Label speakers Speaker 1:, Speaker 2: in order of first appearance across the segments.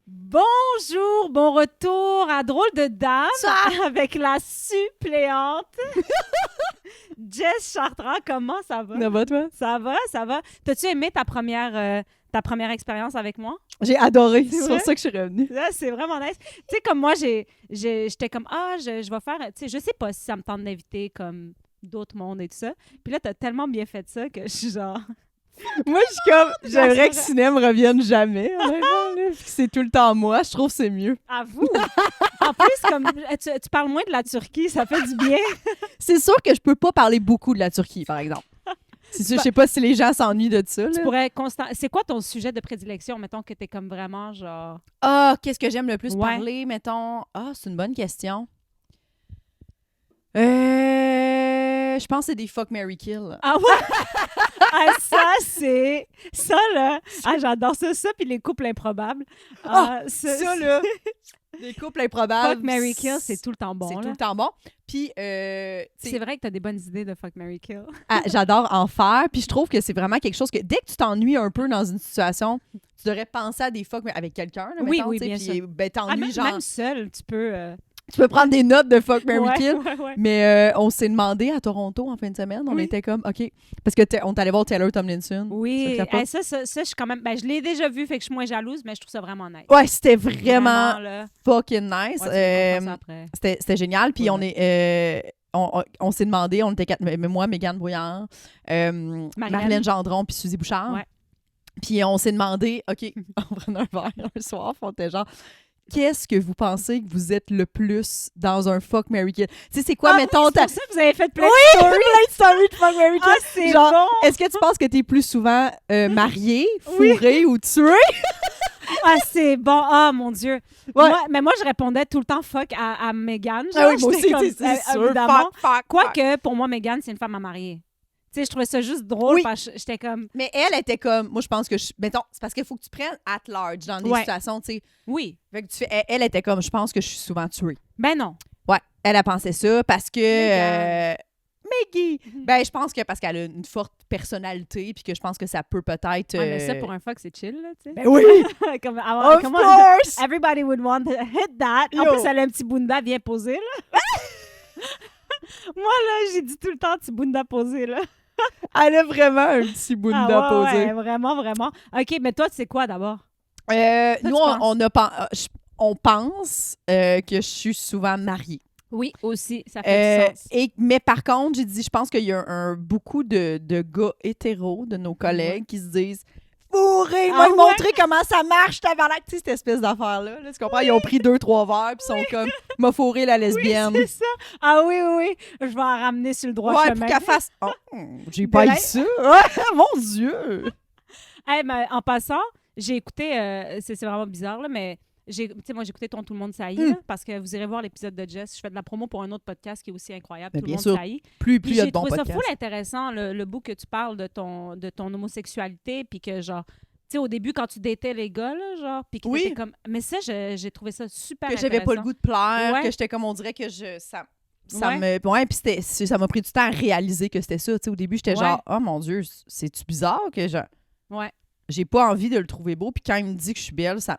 Speaker 1: Bonjour, bon retour à Drôle de Dame avec la suppléante Jess Chartrand. Comment ça va?
Speaker 2: Ça va, toi?
Speaker 1: Ça va, ça va. T'as-tu aimé ta première expérience avec moi?
Speaker 2: J'ai adoré.
Speaker 1: C'est
Speaker 2: C'est
Speaker 1: vrai?
Speaker 2: pour ça que je suis revenue.
Speaker 1: Là, c'est vraiment nice. Tu sais, comme moi, j'étais comme, je vais faire, tu sais, je sais pas si ça me tente d'inviter comme d'autres mondes et tout ça. Puis là, t'as tellement bien fait ça que je suis genre...
Speaker 2: Moi, je suis comme... J'aimerais que Ciné me revienne jamais, honnêtement, là. Puis que c'est tout le temps moi. Je trouve que c'est mieux.
Speaker 1: À vous! En plus, comme tu parles moins de la Turquie, ça fait du bien.
Speaker 2: C'est sûr que je peux pas parler beaucoup de la Turquie, par exemple. C'est sûr, je sais pas si les gens s'ennuient de ça, là.
Speaker 1: Tu pourrais C'est quoi ton sujet de prédilection, mettons, que t'es comme vraiment, genre...
Speaker 2: Ah, qu'est-ce que j'aime le plus
Speaker 1: Ouais.
Speaker 2: parler, mettons? Ah, c'est une bonne question. Je pense que c'est des fuck, marry, kill.
Speaker 1: Ah ouais? Ah, ça, là... Ah, j'adore ça. Ça, puis les couples improbables.
Speaker 2: Ça, là, des couples improbables.
Speaker 1: Fuck, marry, kill, c'est tout le temps bon,
Speaker 2: C'est
Speaker 1: là.
Speaker 2: tout le temps bon. Puis,
Speaker 1: C'est vrai que t'as des bonnes idées de fuck, marry, kill.
Speaker 2: j'adore en faire. Puis je trouve que c'est vraiment quelque chose que dès que tu t'ennuies un peu dans une situation, tu devrais penser à des fuck mais avec quelqu'un. Là,
Speaker 1: Oui,
Speaker 2: mettons,
Speaker 1: oui,
Speaker 2: tu sais,
Speaker 1: bien
Speaker 2: puis,
Speaker 1: sûr.
Speaker 2: ben, t'ennuies,
Speaker 1: Même,
Speaker 2: genre...
Speaker 1: même seul, tu peux...
Speaker 2: Tu peux prendre des notes de fuck, marry,
Speaker 1: ouais,
Speaker 2: kill.
Speaker 1: ouais.
Speaker 2: Mais on s'est demandé à Toronto en fin de semaine. On
Speaker 1: Oui.
Speaker 2: était comme, OK. Parce que on est allé voir Taylor Tomlinson.
Speaker 1: Oui,
Speaker 2: Ça capote.
Speaker 1: ça, je suis quand même... Ben, je l'ai déjà vu, fait que je suis moins jalouse, mais je trouve ça vraiment nice.
Speaker 2: Ouais, c'était vraiment
Speaker 1: là.
Speaker 2: fucking nice.
Speaker 1: Ouais, tu me comprends ça après.
Speaker 2: C'était génial. Puis
Speaker 1: Ouais.
Speaker 2: on est... on s'est demandé, on était quatre, mais moi, Mégane Brouillard, Marlène Gendron, puis Suzy Bouchard.
Speaker 1: Ouais.
Speaker 2: Puis on s'est demandé, OK, on prenait un verre un soir, on était genre, qu'est-ce que vous pensez que vous êtes le plus dans un fuck, marry, kill? Tu sais, c'est quoi, mettons...
Speaker 1: c'est pour ça que vous avez fait plein
Speaker 2: Oui,
Speaker 1: de stories.
Speaker 2: plein de stories de fuck, marry, kill.
Speaker 1: Ah, c'est
Speaker 2: Genre,
Speaker 1: bon!
Speaker 2: est-ce que tu penses que t'es plus souvent marié,
Speaker 1: Oui.
Speaker 2: fourré ou tué?
Speaker 1: Ah, c'est bon. Ah, mon Dieu.
Speaker 2: Ouais.
Speaker 1: Moi, je répondais tout le temps fuck à Mégane.
Speaker 2: Ah oui, moi
Speaker 1: J'étais
Speaker 2: aussi,
Speaker 1: comme,
Speaker 2: c'est sûr.
Speaker 1: évidemment.
Speaker 2: Fuck.
Speaker 1: Quoique, pour moi, Mégane, c'est une femme à marier. Tu sais, je trouvais ça juste drôle
Speaker 2: Oui.
Speaker 1: parce que j'étais comme...
Speaker 2: Mais elle était comme, moi je pense que, mettons, c'est parce qu'il faut que tu prennes at large dans des
Speaker 1: Ouais.
Speaker 2: situations, tu sais.
Speaker 1: Oui.
Speaker 2: Fait que elle était comme, je pense que je suis souvent tuée.
Speaker 1: Ben non.
Speaker 2: Ouais, elle a pensé ça parce que...
Speaker 1: Mégane.
Speaker 2: Maggie! Ben, je pense que parce qu'elle a une forte personnalité puis que je pense que ça peut peut-être...
Speaker 1: Ouais, mais ça, pour un fuck, c'est chill, là, tu sais.
Speaker 2: Ben oui!
Speaker 1: Comme,
Speaker 2: Of
Speaker 1: comment-
Speaker 2: course!
Speaker 1: Everybody would want to hit that. En
Speaker 2: Yo.
Speaker 1: plus, elle a un petit bunda bien posé, là. Moi, là, j'ai dit tout le temps petit bunda posé, là.
Speaker 2: Elle a vraiment un petit bunda posé.
Speaker 1: Ouais, vraiment, vraiment. OK, mais toi, tu sais quoi, d'abord?
Speaker 2: Nous,
Speaker 1: tu penses?
Speaker 2: on pense que je suis souvent mariée.
Speaker 1: Oui, aussi, ça fait du sens.
Speaker 2: Mais par contre, j'ai dit, je pense qu'il y a beaucoup de gars hétéros, de nos collègues, qui se disent fourré,
Speaker 1: Ah
Speaker 2: moi
Speaker 1: ouais?
Speaker 2: montrer comment ça marche, tabarnak, tu sais, cette espèce d'affaire-là. Là, tu comprends? Ils ont pris 2-3 verres, puis sont comme, m'a fourré la lesbienne.
Speaker 1: C'est ça. Ah oui, oui, oui. Je vais en ramener sur le droit
Speaker 2: Ouais,
Speaker 1: chemin.
Speaker 2: pour qu'elle fasse. Oh, j'ai
Speaker 1: De
Speaker 2: pas
Speaker 1: la-
Speaker 2: eu ça. Ouais, mon Dieu!
Speaker 1: Hey, mais en passant, j'ai écouté, c'est vraiment bizarre, là, mais moi, j'ai écouté Tout le monde saillit, là, parce que vous irez voir l'épisode de Jess. Je fais de la promo pour un autre podcast qui est aussi incroyable,
Speaker 2: Mais
Speaker 1: Tout le
Speaker 2: bien
Speaker 1: monde
Speaker 2: sûr.
Speaker 1: saillit.
Speaker 2: Plus
Speaker 1: Puis
Speaker 2: il y a
Speaker 1: j'ai
Speaker 2: de bons
Speaker 1: trouvé ça
Speaker 2: podcasts.
Speaker 1: full intéressant, le bout que tu parles de ton homosexualité, puis que genre, tu sais, au début, quand tu datais les gars, là, genre, puis que
Speaker 2: Oui.
Speaker 1: t'étais comme... Mais ça, j'ai trouvé ça super
Speaker 2: Que
Speaker 1: intéressant.
Speaker 2: j'avais pas le goût de plaire,
Speaker 1: Ouais.
Speaker 2: que j'étais comme, on dirait que ça
Speaker 1: Ouais.
Speaker 2: me. Ouais, puis ça m'a pris du temps à réaliser que c'était ça. Tu sais, au début, j'étais
Speaker 1: Ouais.
Speaker 2: genre, oh mon Dieu, c'est-tu bizarre que
Speaker 1: Ouais,
Speaker 2: j'ai pas envie de le trouver beau, puis quand il me dit que je suis belle, ça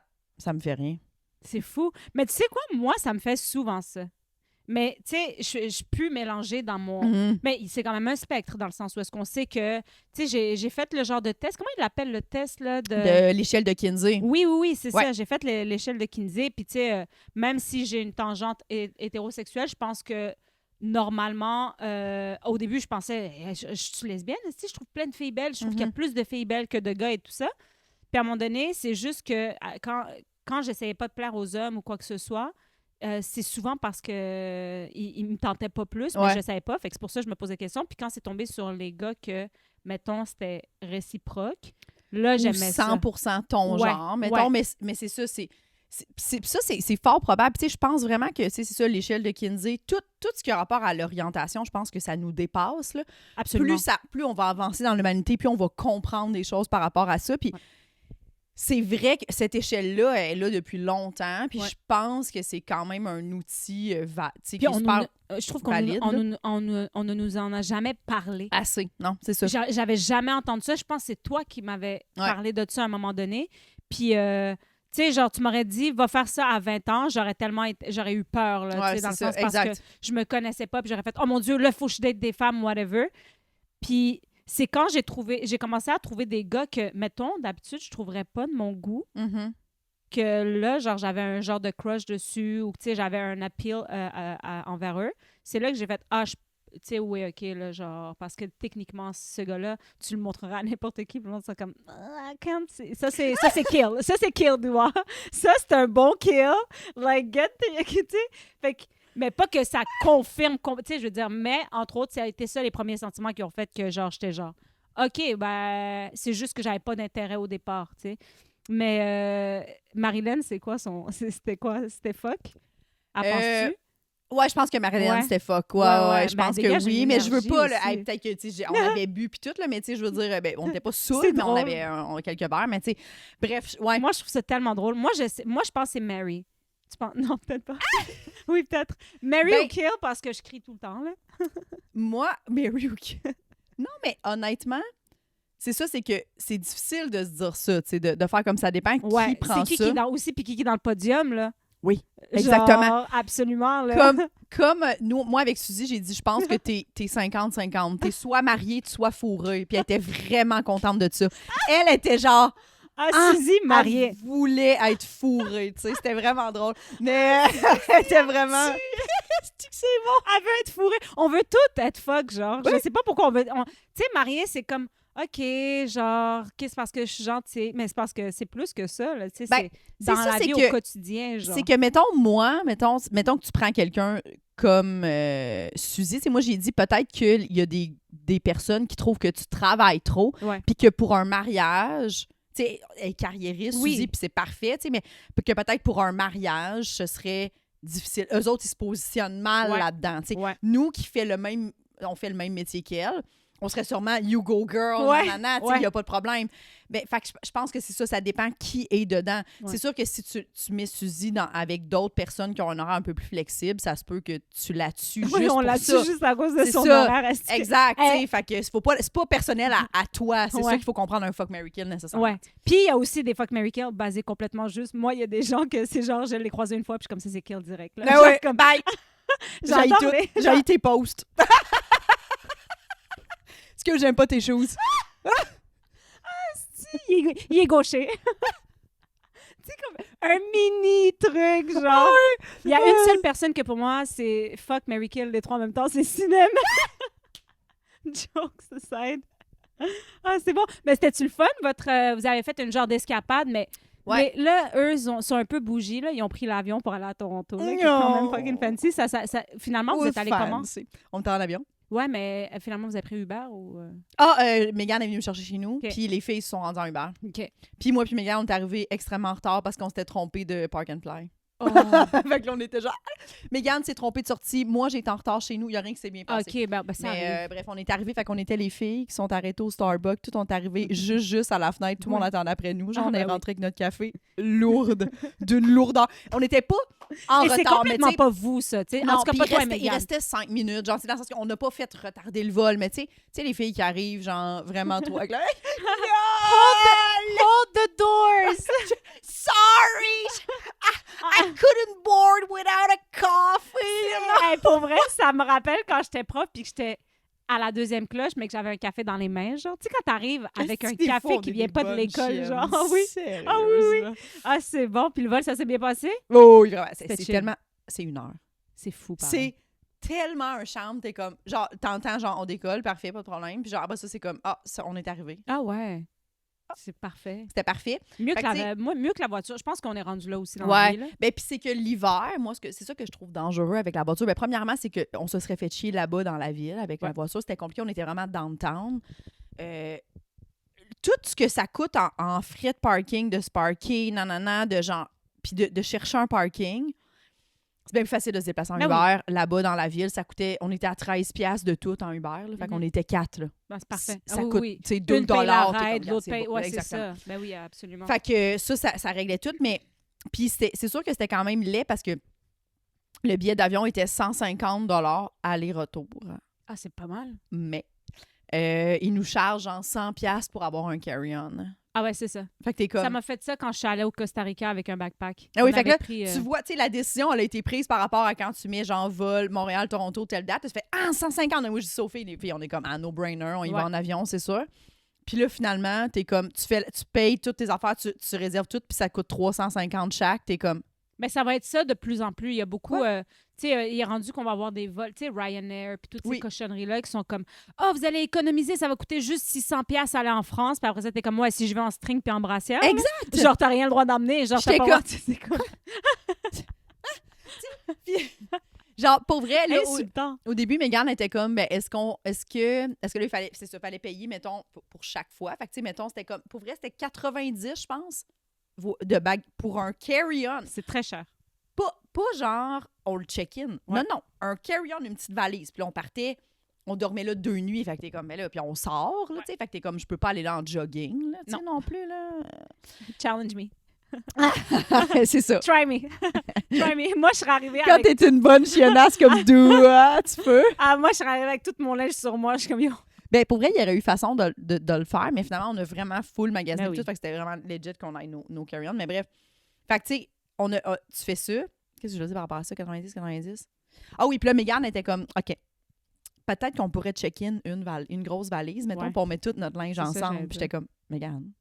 Speaker 2: me fait rien.
Speaker 1: c'est fou. Mais tu sais quoi, moi, ça me fait souvent ça. Mais tu sais, je peux mélanger dans mon...
Speaker 2: Mhm.
Speaker 1: Mais c'est quand même un spectre, dans le sens où est-ce qu'on sait que... Tu sais, j'ai fait le genre de test. Comment il l'appelle, le test, là,
Speaker 2: De l'échelle de Kinsey.
Speaker 1: Oui, oui, oui, c'est
Speaker 2: Ouais.
Speaker 1: ça. J'ai fait l'échelle de Kinsey. Puis, tu sais, même si j'ai une tangente hétérosexuelle, je pense que normalement, au début, je pensais, je suis lesbienne, tu sais, je trouve plein de filles belles. Je trouve qu'il y a plus de filles belles que de gars et tout ça. Puis, à un moment donné, c'est juste que quand j'essayais pas de plaire aux hommes ou quoi que ce soit, c'est souvent parce que ils me tentaient pas plus, mais
Speaker 2: Ouais.
Speaker 1: je savais pas. Fait que c'est pour ça que je me posais des questions. Puis quand c'est tombé sur les gars que, mettons, c'était réciproque, là,
Speaker 2: Ou
Speaker 1: j'aimais ça.
Speaker 2: 100% ton
Speaker 1: Ouais,
Speaker 2: genre, mettons,
Speaker 1: ouais.
Speaker 2: mais c'est ça, c'est fort probable. Tu sais, je pense vraiment que c'est ça, l'échelle de Kinsey, tout ce qui a rapport à l'orientation, je pense que ça nous dépasse. Là.
Speaker 1: Absolument. Absolument.
Speaker 2: Plus on va avancer dans l'humanité, plus on va comprendre des choses par rapport à ça. Puis, tu sais, je pense que, tu sais, mettons, tu sais, je sais pas, moi, je suis c'est vrai que cette échelle-là, elle est là depuis longtemps. Puis
Speaker 1: Ouais.
Speaker 2: je pense que c'est quand même un outil qui
Speaker 1: Puis
Speaker 2: est super
Speaker 1: je trouve qu'on
Speaker 2: valide.
Speaker 1: on ne nous en a jamais parlé.
Speaker 2: Assez. Non, c'est ça.
Speaker 1: J'avais jamais entendu ça. Je pense que c'est toi qui m'avais parlé de ça à un moment donné. Puis, tu sais, genre, tu m'aurais dit, va faire ça à 20 ans. J'aurais eu peur, là, tu sais, dans le sens parce que je me connaissais pas. Puis j'aurais fait, oh mon Dieu, là, il faut que je date des femmes, whatever. Puis c'est quand j'ai commencé à trouver des gars que, mettons, d'habitude, je trouverais pas de mon goût.
Speaker 2: Mm-hmm.
Speaker 1: Que là, genre, j'avais un genre de crush dessus ou, tu sais, j'avais un appeal envers eux. C'est là que j'ai fait, tu sais, oui, OK, là, genre, parce que techniquement, ce gars-là, tu le montreras à n'importe qui, puis le monde sera comme, ça, c'est kill. Ça, c'est kill, tu vois. Ça, c'est un bon kill. Like, tu sais. Fait que, mais pas que ça confirme, tu sais, je veux dire, mais, entre autres, ça a été ça les premiers sentiments qui ont fait que, genre, j'étais genre, OK, ben, c'est juste que j'avais pas d'intérêt au départ, tu sais. Mais Marilyn, c'est quoi c'était quoi? C'était fuck? Penses-tu?
Speaker 2: Ouais, je pense que Marilyn, c'était fuck. Ouais, je pense que oui, mais je veux pas, là, peut-être que, tu sais, on avait bu puis tout, là, mais tu sais, je veux dire, on n'était pas saoul, mais on avait quelques verres, mais tu sais, bref, ouais.
Speaker 1: Moi, je trouve ça tellement drôle. Moi, je pense que c'est Mary. Tu penses? Non, peut-être pas. Oui, peut-être. Mary ou kill, parce que je crie tout le temps, là.
Speaker 2: Moi, Mary ou kill? Non, mais honnêtement, c'est ça, c'est que c'est difficile de se dire ça, tu sais, de faire comme ça dépend qui prend
Speaker 1: c'est
Speaker 2: ça.
Speaker 1: Aussi, puis qui est dans le podium, là.
Speaker 2: Oui, exactement.
Speaker 1: Genre, absolument, là.
Speaker 2: Comme nous, moi, avec Suzy, j'ai dit, je pense que t'es 50-50. T'es soit mariée, soit fourrée. Puis elle était vraiment contente de ça. Elle était genre...
Speaker 1: Suzy, mariée.
Speaker 2: Elle voulait être fourrée, tu sais. C'était vraiment drôle. Mais elle était vraiment...
Speaker 1: C'est bon. Elle veut être fourrée. On veut toutes être fuck, genre. Oui. Je sais pas pourquoi on veut... Tu sais, mariée, c'est comme... OK, genre, c'est parce que je suis gentille, mais c'est parce que c'est plus que ça, là, tu sais, c'est dans la vie au quotidien, genre.
Speaker 2: C'est que, mettons que tu prends quelqu'un comme Suzy, tu sais, moi, j'ai dit peut-être qu'il y a des personnes qui trouvent que tu travailles trop, puis que pour un mariage, tu sais, elle est carriériste, Suzy, puis c'est parfait, tu sais, mais que peut-être pour un mariage, ce serait difficile. Eux autres, ils se positionnent mal là-dedans, tu sais. Nous qui on fait le même métier qu'elle, on serait sûrement you go girl, nanana, il n'y a pas de problème. Mais fait que je pense que c'est ça, ça dépend qui est dedans. Ouais. C'est sûr que si tu mets Suzy avec d'autres personnes qui ont un horaire un peu plus flexible, ça se peut que tu la tues juste
Speaker 1: on
Speaker 2: pour
Speaker 1: la
Speaker 2: ça.
Speaker 1: tue juste à cause de son horaire.
Speaker 2: Exact, fait que c'est pas personnel à toi. C'est ça qu'il faut comprendre un fuck, marry, kill nécessairement.
Speaker 1: Ouais. Puis il y a aussi des fuck, marry, kill basés complètement juste. Moi, il y a des gens que c'est genre, je l'ai croisé une fois, puis comme ça, c'est kill direct. Là.
Speaker 2: Ouais, comme bye! J'ai tes posts. Est-ce que j'aime pas tes choses?
Speaker 1: Il est gaucher. Tu sais, comme un mini truc, genre. Il y a une seule personne que pour moi, c'est fuck, marry, kill, les trois en même temps, c'est cinéma. Jokes aside. C'est bon. Mais c'était-tu le fun? Vous avez fait une genre d'escapade, mais là, eux, sont un peu bougies. Là. Ils ont pris l'avion pour aller à Toronto. Là, qui est quand même fucking fancy. Finalement, vous êtes allés comment?
Speaker 2: On était en avion.
Speaker 1: Ouais, mais finalement, vous avez pris Uber ou...
Speaker 2: Mégane est venue me chercher chez nous, puis les filles se sont rendues en Uber.
Speaker 1: OK.
Speaker 2: Puis moi puis Mégane, on est arrivés extrêmement en retard parce qu'on s'était trompés de Park and Fly.
Speaker 1: Oh.
Speaker 2: Fait que là, on était genre... Mégane s'est trompée de sortie. Moi, j'étais en retard chez nous. Il n'y a rien qui s'est bien passé.
Speaker 1: OK, ça arrive.
Speaker 2: Bref, on est arrivés. Fait qu'on était les filles qui sont arrêtées au Starbucks. Tout on est arrivé juste à la fenêtre. Tout le monde attendait après nous. Genre, on est rentré avec notre café lourde, d'une lourdeur. On n'était pas en retard.
Speaker 1: C'est complètement pas vous, ça. T'sais.
Speaker 2: Non,
Speaker 1: en tout cas, pas toi,
Speaker 2: il restait 5 minutes. Genre, c'est dans le sens qu'on n'a pas fait retarder le vol. Mais tu sais, les filles qui arrivent, genre, vraiment trop... Avec
Speaker 1: Hold the doors!
Speaker 2: Sorry! I couldn't board without a coffee!
Speaker 1: Hey, pour vrai, ça me rappelle quand j'étais prof puis que j'étais à la deuxième cloche, mais que j'avais un café dans les mains, genre. Tu sais, quand t'arrives avec un café qui vient pas de l'école, genre. Ah oui. Ah, c'est bon. Puis le vol, ça s'est bien passé?
Speaker 2: Oh, oui, vraiment. C'est tellement... C'est 1 heure.
Speaker 1: C'est fou, pareil.
Speaker 2: C'est tellement un charme. T'es comme... Genre, t'entends, genre, on décolle, parfait, pas de problème. Puis genre, ça, c'est comme, ça, on est arrivé.
Speaker 1: Ah ouais. C'est parfait.
Speaker 2: C'était parfait.
Speaker 1: Mieux que la voiture. Je pense qu'on est rendu là aussi dans la vie.
Speaker 2: Ben, puis c'est que l'hiver, moi, c'est ça que je trouve dangereux avec la voiture. Ben, premièrement, c'est qu'on se serait fait chier là-bas dans la ville avec la voiture. C'était compliqué. On était vraiment downtown. Tout ce que ça coûte en frais de parking, de se parker, nanana, de genre... Puis de chercher un parking, C'est bien plus facile de se déplacer en Uber. Là-bas, dans la ville, ça coûtait... On était à 13$ de tout en Uber. Là, fait qu'on était 4. Là.
Speaker 1: Ben, c'est parfait.
Speaker 2: Ça coûte, tu sais, 2$.
Speaker 1: Une paye la ride, l'autre paye... Ouais, c'est ça. Ben oui, absolument.
Speaker 2: Fait que ça réglait tout, mais... Puis c'est sûr que c'était quand même laid parce que le billet d'avion était 150$ aller-retour.
Speaker 1: Ah, c'est pas mal.
Speaker 2: Mais ils nous chargent en 100$ pour avoir un carry-on.
Speaker 1: Ah ouais, c'est ça.
Speaker 2: Fait que t'es comme...
Speaker 1: Ça m'a fait ça quand je suis allée au Costa Rica avec un backpack.
Speaker 2: Ah oui, fait que là, tu vois, tu sais, la décision, elle a été prise par rapport à quand tu mets genre vol Montréal, Toronto, telle date. Tu fais 150. Moi, je dis Sophie, les filles, on est comme no-brainer, on y va en avion, c'est sûr. Puis là, finalement, t'es comme, tu payes toutes tes affaires, tu réserves tout, puis ça coûte 350 chaque. T'es comme...
Speaker 1: Mais ça va être ça de plus en plus. Il y a beaucoup... tu sais, il est rendu qu'on va avoir des vols, tu sais, Ryanair, puis toutes ces cochonneries-là qui sont comme « Oh, vous allez économiser, ça va coûter juste 600$ aller en France. » Puis après ça, t'es comme « Ouais, si je vais en string puis en brassière. »
Speaker 2: Exact!
Speaker 1: Genre, t'as rien le droit d'emmener. Genre, t'as pas... C'est comme...
Speaker 2: Genre, pour vrai, là,
Speaker 1: au
Speaker 2: début, Mégane était comme, ben, est-ce que là, il fallait, c'est ça, fallait payer, mettons, pour chaque fois. Fait que, tu sais, mettons, c'était comme, pour vrai, c'était 90, je pense, de bagues pour un carry-on.
Speaker 1: C'est très cher.
Speaker 2: Pas genre, on le check-in.
Speaker 1: Ouais.
Speaker 2: Non, un carry-on, une petite valise. Puis là, on partait, on dormait là 2 nuits. Fait que t'es comme, mais là, puis on sort, là, tu sais. Fait que t'es comme, je peux pas aller là en jogging, là, tu sais, non plus, là.
Speaker 1: Challenge me.
Speaker 2: C'est ça.
Speaker 1: Try me. Try me. Moi, je serais arrivée
Speaker 2: Quand
Speaker 1: avec...
Speaker 2: t'es une bonne chionnasse comme Doua, tu peux.
Speaker 1: Ah, moi, je serais arrivée avec tout mon linge sur moi. Je suis comme, yo.
Speaker 2: Ben, pour vrai, il y aurait eu façon de le faire, mais finalement, on a vraiment full magasiné
Speaker 1: tout.
Speaker 2: Fait que c'était vraiment legit qu'on ait nos carry-on. Mais bref. Fait que, tu sais, tu fais ça. Qu'est-ce que je veux dire par rapport à ça? 90? Ah oui, puis là, Mégane était comme, OK, peut-être qu'on pourrait check-in une grosse valise, mettons, pour mettre tout notre linge ensemble. Puis j'étais comme, Mégane,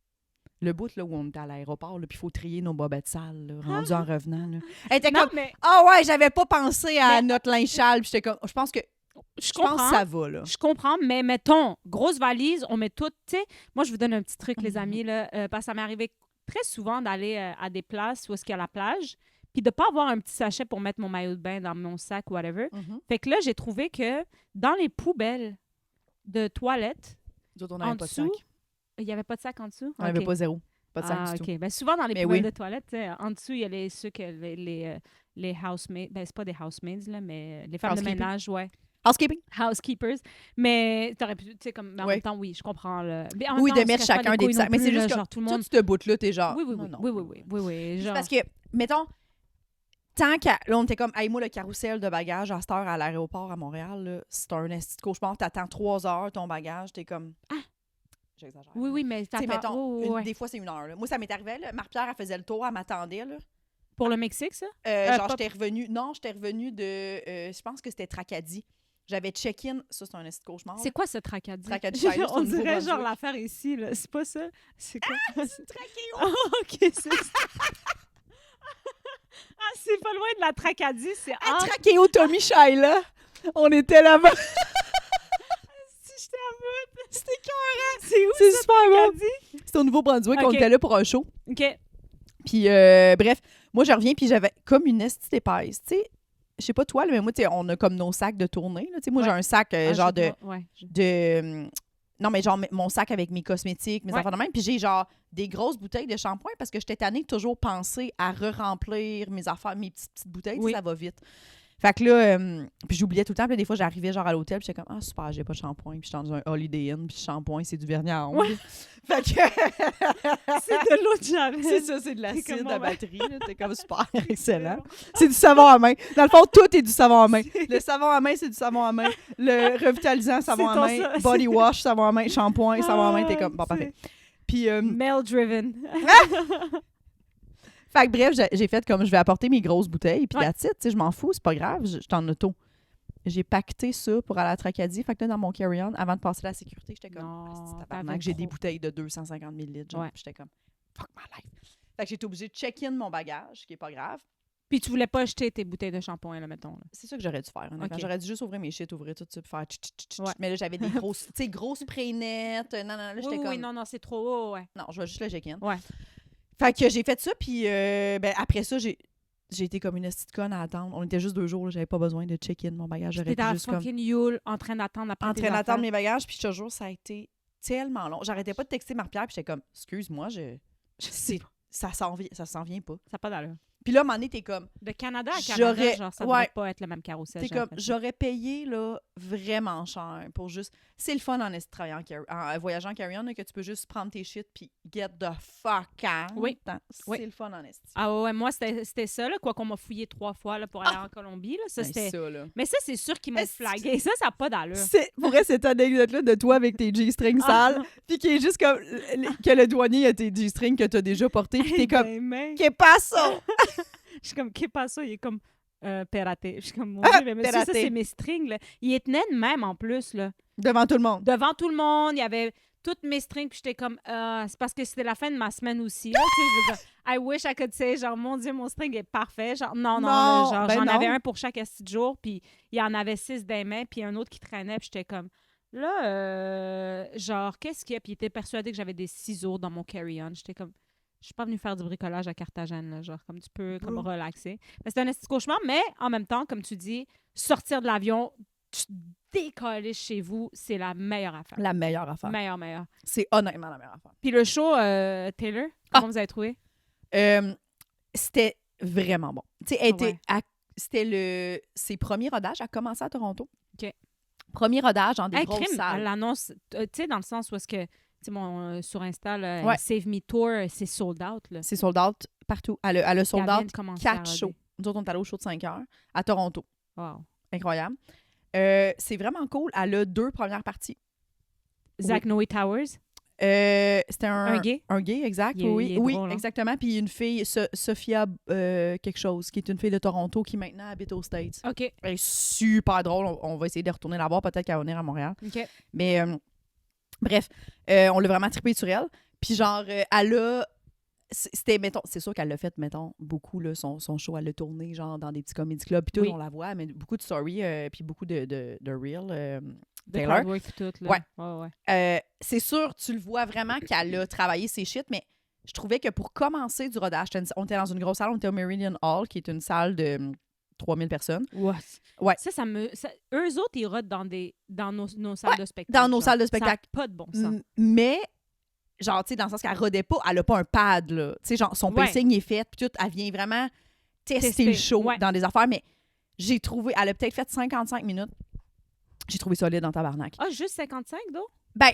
Speaker 2: le bout là, où on était à l'aéroport, puis il faut trier nos bobettes sales, là, rendu en revenant. Là. Elle était comme, ouais, j'avais pas pensé à notre linge sale. Puis j'étais comme, je pense que ça va, là.
Speaker 1: Je comprends, mais mettons, grosse valise, on met tout, tu sais. Moi, je vous donne un petit truc, les amis, là, parce que ça m'est arrivé très souvent d'aller à des places où est-ce qu'il y a la plage, puis de pas avoir un petit sachet pour mettre mon maillot de bain dans mon sac, whatever. Fait que là, j'ai trouvé que dans les poubelles de toilettes, en dessous, il n'y avait pas de sac en dessous?
Speaker 2: On n'avait pas zéro. Pas de sac du tout.
Speaker 1: Ben, souvent, dans les poubelles de toilettes, en dessut, il y a les housemaids. Ben, c'est pas des housemaids, là, mais les femmes de ménage, Housekeepers. Mais t'aurais pu, tu sais, comme, en même temps, oui, je comprends. Mais en même temps,
Speaker 2: de mettre chacun des sacs. Mais c'est juste que genre, tout le monde... ce bout-là, t'es genre...
Speaker 1: Oui. Genre...
Speaker 2: Parce que, mettons, tant qu'à... Là, on était comme, hey, moi, le carrousel de bagages à cette heure à l'aéroport à Montréal, là, c'est un esti de cauchemar. T'attends 3 heures ton bagage, t'es comme... J'exagère.
Speaker 1: Oui, mais
Speaker 2: t'attends... Des fois, c'est 1 heure. Là. Moi, ça m'est arrivé, là. Marie-Pierre, elle faisait le tour, elle m'attendait, là.
Speaker 1: Pour le Mexique, ça?
Speaker 2: Genre, j'étais revenue... Non, j'étais revenue de... je pense que c'était Tracadie. J'avais check-in. Ça, c'est un esti de cauchemar.
Speaker 1: C'est quoi ce Tracadie?
Speaker 2: Tracadie,
Speaker 1: on dirait genre l'affaire ici, là. C'est pas ça? C'est quoi?
Speaker 2: C'est Tracadie!
Speaker 1: OK, c'est ça. C'est pas loin de la Tracadie. C'est
Speaker 2: à Tracadie, Tommy Shaila. On était là-bas.
Speaker 1: Si j'étais à bout.
Speaker 2: C'était écœurant.
Speaker 1: C'est où,
Speaker 2: c'est
Speaker 1: ça,
Speaker 2: super
Speaker 1: Tracadie?
Speaker 2: Bon. C'était au Nouveau-Brunswick. On était là pour un show.
Speaker 1: OK.
Speaker 2: Puis, bref, moi, je reviens, puis j'avais comme une esti épaisse, tu sais. Je sais pas toi, là, mais moi, on a comme nos sacs de tournée. Là, moi, j'ai un sac genre de... Non, mais genre mon sac avec mes cosmétiques, mes affaires de même. Puis j'ai genre des grosses bouteilles de shampoing parce que j'étais tannée de toujours penser à re-remplir mes affaires, mes petites bouteilles. Ça va vite. Fait que là, puis j'oubliais tout le temps. Puis des fois, j'arrivais genre à l'hôtel, puis j'étais comme, ah super, j'ai pas de shampoing. Puis j'étais dans un Holiday Inn, puis le shampoing, c'est du vernis à ongles. Fait que.
Speaker 1: C'est de l'eau de javel.
Speaker 2: C'est ça, c'est de l'acide à batterie. T'es comme super, excellent.
Speaker 1: Bon.
Speaker 2: C'est du savon à main. Dans le fond, tout est du savon à main. Le savon à main, c'est du savon à main. Le revitalisant, savon à main. Body wash, savon à main. Shampoing, savon à main. T'es comme, bon, parfait. Puis.
Speaker 1: Male-driven.
Speaker 2: Fait que bref, j'ai fait comme je vais apporter mes grosses bouteilles, puis that's it, tu sais, je m'en fous, c'est pas grave, je suis en auto. J'ai pacté ça pour aller à Tracadie. Fait que là, dans mon carry-on, avant de passer la sécurité, j'étais comme, j'ai des bouteilles de 250 ml, genre, puis j'étais comme, fuck my life. Fait que j'étais obligée de check-in mon bagage, ce qui est pas grave.
Speaker 1: Puis tu voulais pas jeter tes bouteilles de shampoing, là, mettons. Là.
Speaker 2: C'est ça que j'aurais dû faire. Okay. J'aurais dû juste ouvrir mes shit, ouvrir tout ça, puis faire Mais là, j'avais des grosses, tu sais, grosses pré-nettes. Non, là, j'étais comme...
Speaker 1: Oui, non, c'est trop haut,
Speaker 2: Non, je vais juste le check-in.
Speaker 1: Ouais.
Speaker 2: Fait que j'ai fait ça, puis après ça, j'ai été comme une petite conne à attendre. On était juste 2 jours, j'avais pas besoin de check-in mon bagage.
Speaker 1: J'étais à fucking Yule, en train d'attendre après
Speaker 2: en train d'attendre mes bagages, puis je te jure, ça a été tellement long. J'arrêtais pas de texter Marie-Pierre, puis j'étais comme, excuse-moi, ça s'en vient pas.
Speaker 1: Ça n'a pas d'allure.
Speaker 2: Puis là, à un moment donné, t'es comme...
Speaker 1: De Canada à Canada, genre, ça devrait pas être le même carrousel.
Speaker 2: T'es comme, j'aurais payé, là, vraiment cher pour juste... C'est le fun en travaillant en voyageant en carry-on, là, que tu peux juste prendre tes shit puis get the fuck out.
Speaker 1: Oui.
Speaker 2: C'est le fun en esti.
Speaker 1: Ah ouais, moi, c'était ça, là, quoi qu'on m'a fouillé 3 fois là, pour aller en Colombie. Là, ça, c'était...
Speaker 2: Ça, là.
Speaker 1: Mais ça, c'est sûr qu'ils m'ont flagué. Ça n'a pas d'allure.
Speaker 2: Pour vrai, cette anecdote-là de toi avec tes G-strings sales, puis qui est juste comme que le douanier a tes G-strings que t'as déjà portés, puis t'es comme, qu'est pas ça?
Speaker 1: Je suis comme, qu'est pas ça? Il est comme, pératé. Je suis comme, mon Dieu, mais monsieur, ça, c'est mes strings, là. Il est tenait de même, en plus, là.
Speaker 2: Devant tout le monde.
Speaker 1: Devant tout le monde, il y avait toutes mes strings, puis j'étais comme, c'est parce que c'était la fin de ma semaine aussi, là. Tu sais, je veux dire, I wish I could say, genre, mon Dieu, mon string est parfait. Genre, non, genre, j'en avais un pour chaque asti de jour, puis il y en avait 6 des mains, puis un autre qui traînait, puis j'étais comme, là, genre, qu'est-ce qu'il y a? Puis il était persuadé que j'avais des ciseaux dans mon carry-on. J'étais comme, je suis pas venue faire du bricolage à Carthagène, là, genre, comme tu peux comme relaxer. C'est un esti de cauchemar, mais en même temps, comme tu dis, sortir de l'avion, décoller chez vous, c'est la meilleure affaire.
Speaker 2: La meilleure affaire.
Speaker 1: Meilleure.
Speaker 2: C'est honnêtement la meilleure affaire.
Speaker 1: Puis le show, Taylor, comment vous avez trouvé?
Speaker 2: C'était vraiment bon. Tu sais, c'était ses premiers rodages. Elle a commencé à Toronto.
Speaker 1: OK.
Speaker 2: Premier rodage dans des grosses salles.
Speaker 1: L'annonce, tu sais, dans le sens où est-ce que, tu sais, sur Insta, Save Me Tour, c'est sold out. Là.
Speaker 2: C'est sold out partout. Elle a sold out 4 shows. Nous autres, on est allés au show de 5 heures à Toronto.
Speaker 1: Wow.
Speaker 2: Incroyable. C'est vraiment cool. Elle a 2 premières parties.
Speaker 1: Zach Noe Towers?
Speaker 2: C'était un
Speaker 1: gay?
Speaker 2: Un gay, exact.
Speaker 1: Il est drôle, hein?
Speaker 2: Exactement. Puis une fille, Sophia quelque chose, qui est une fille de Toronto qui maintenant habite aux States.
Speaker 1: OK.
Speaker 2: Elle est super drôle. On va essayer de retourner la voir. Peut-être qu'elle va venir à Montréal.
Speaker 1: OK.
Speaker 2: Mais bref, on l'a vraiment trippé sur elle. Puis genre, elle a... C'était, mettons, c'est sûr qu'elle l'a fait, mettons, beaucoup, là, son show, elle l'a tourné, genre, dans des petits comedy clubs, puis tout, on la voit, mais beaucoup de story, puis beaucoup de real, Taylor.
Speaker 1: Tout, là.
Speaker 2: Ouais. C'est sûr, tu le vois vraiment qu'elle a travaillé ses shit, mais je trouvais que pour commencer du rodage, on était dans une grosse salle, on était au Meridian Hall, qui est une salle de 3000 personnes.
Speaker 1: Ouais. Ça eux autres, ils rodent dans nos salles de spectacle.
Speaker 2: Dans nos salles de spectacle.
Speaker 1: Ça n'a pas de bon sens.
Speaker 2: Mais... genre, tu sais, dans le sens qu'elle rodait pas, elle a pas un pad, là. Tu sais, genre, son pacing est fait, puis tout, elle vient vraiment tester le show dans des affaires, mais j'ai trouvé, elle a peut-être fait 55 minutes. J'ai trouvé solide dans tabarnak.
Speaker 1: Ah, juste 55, donc?
Speaker 2: Ben,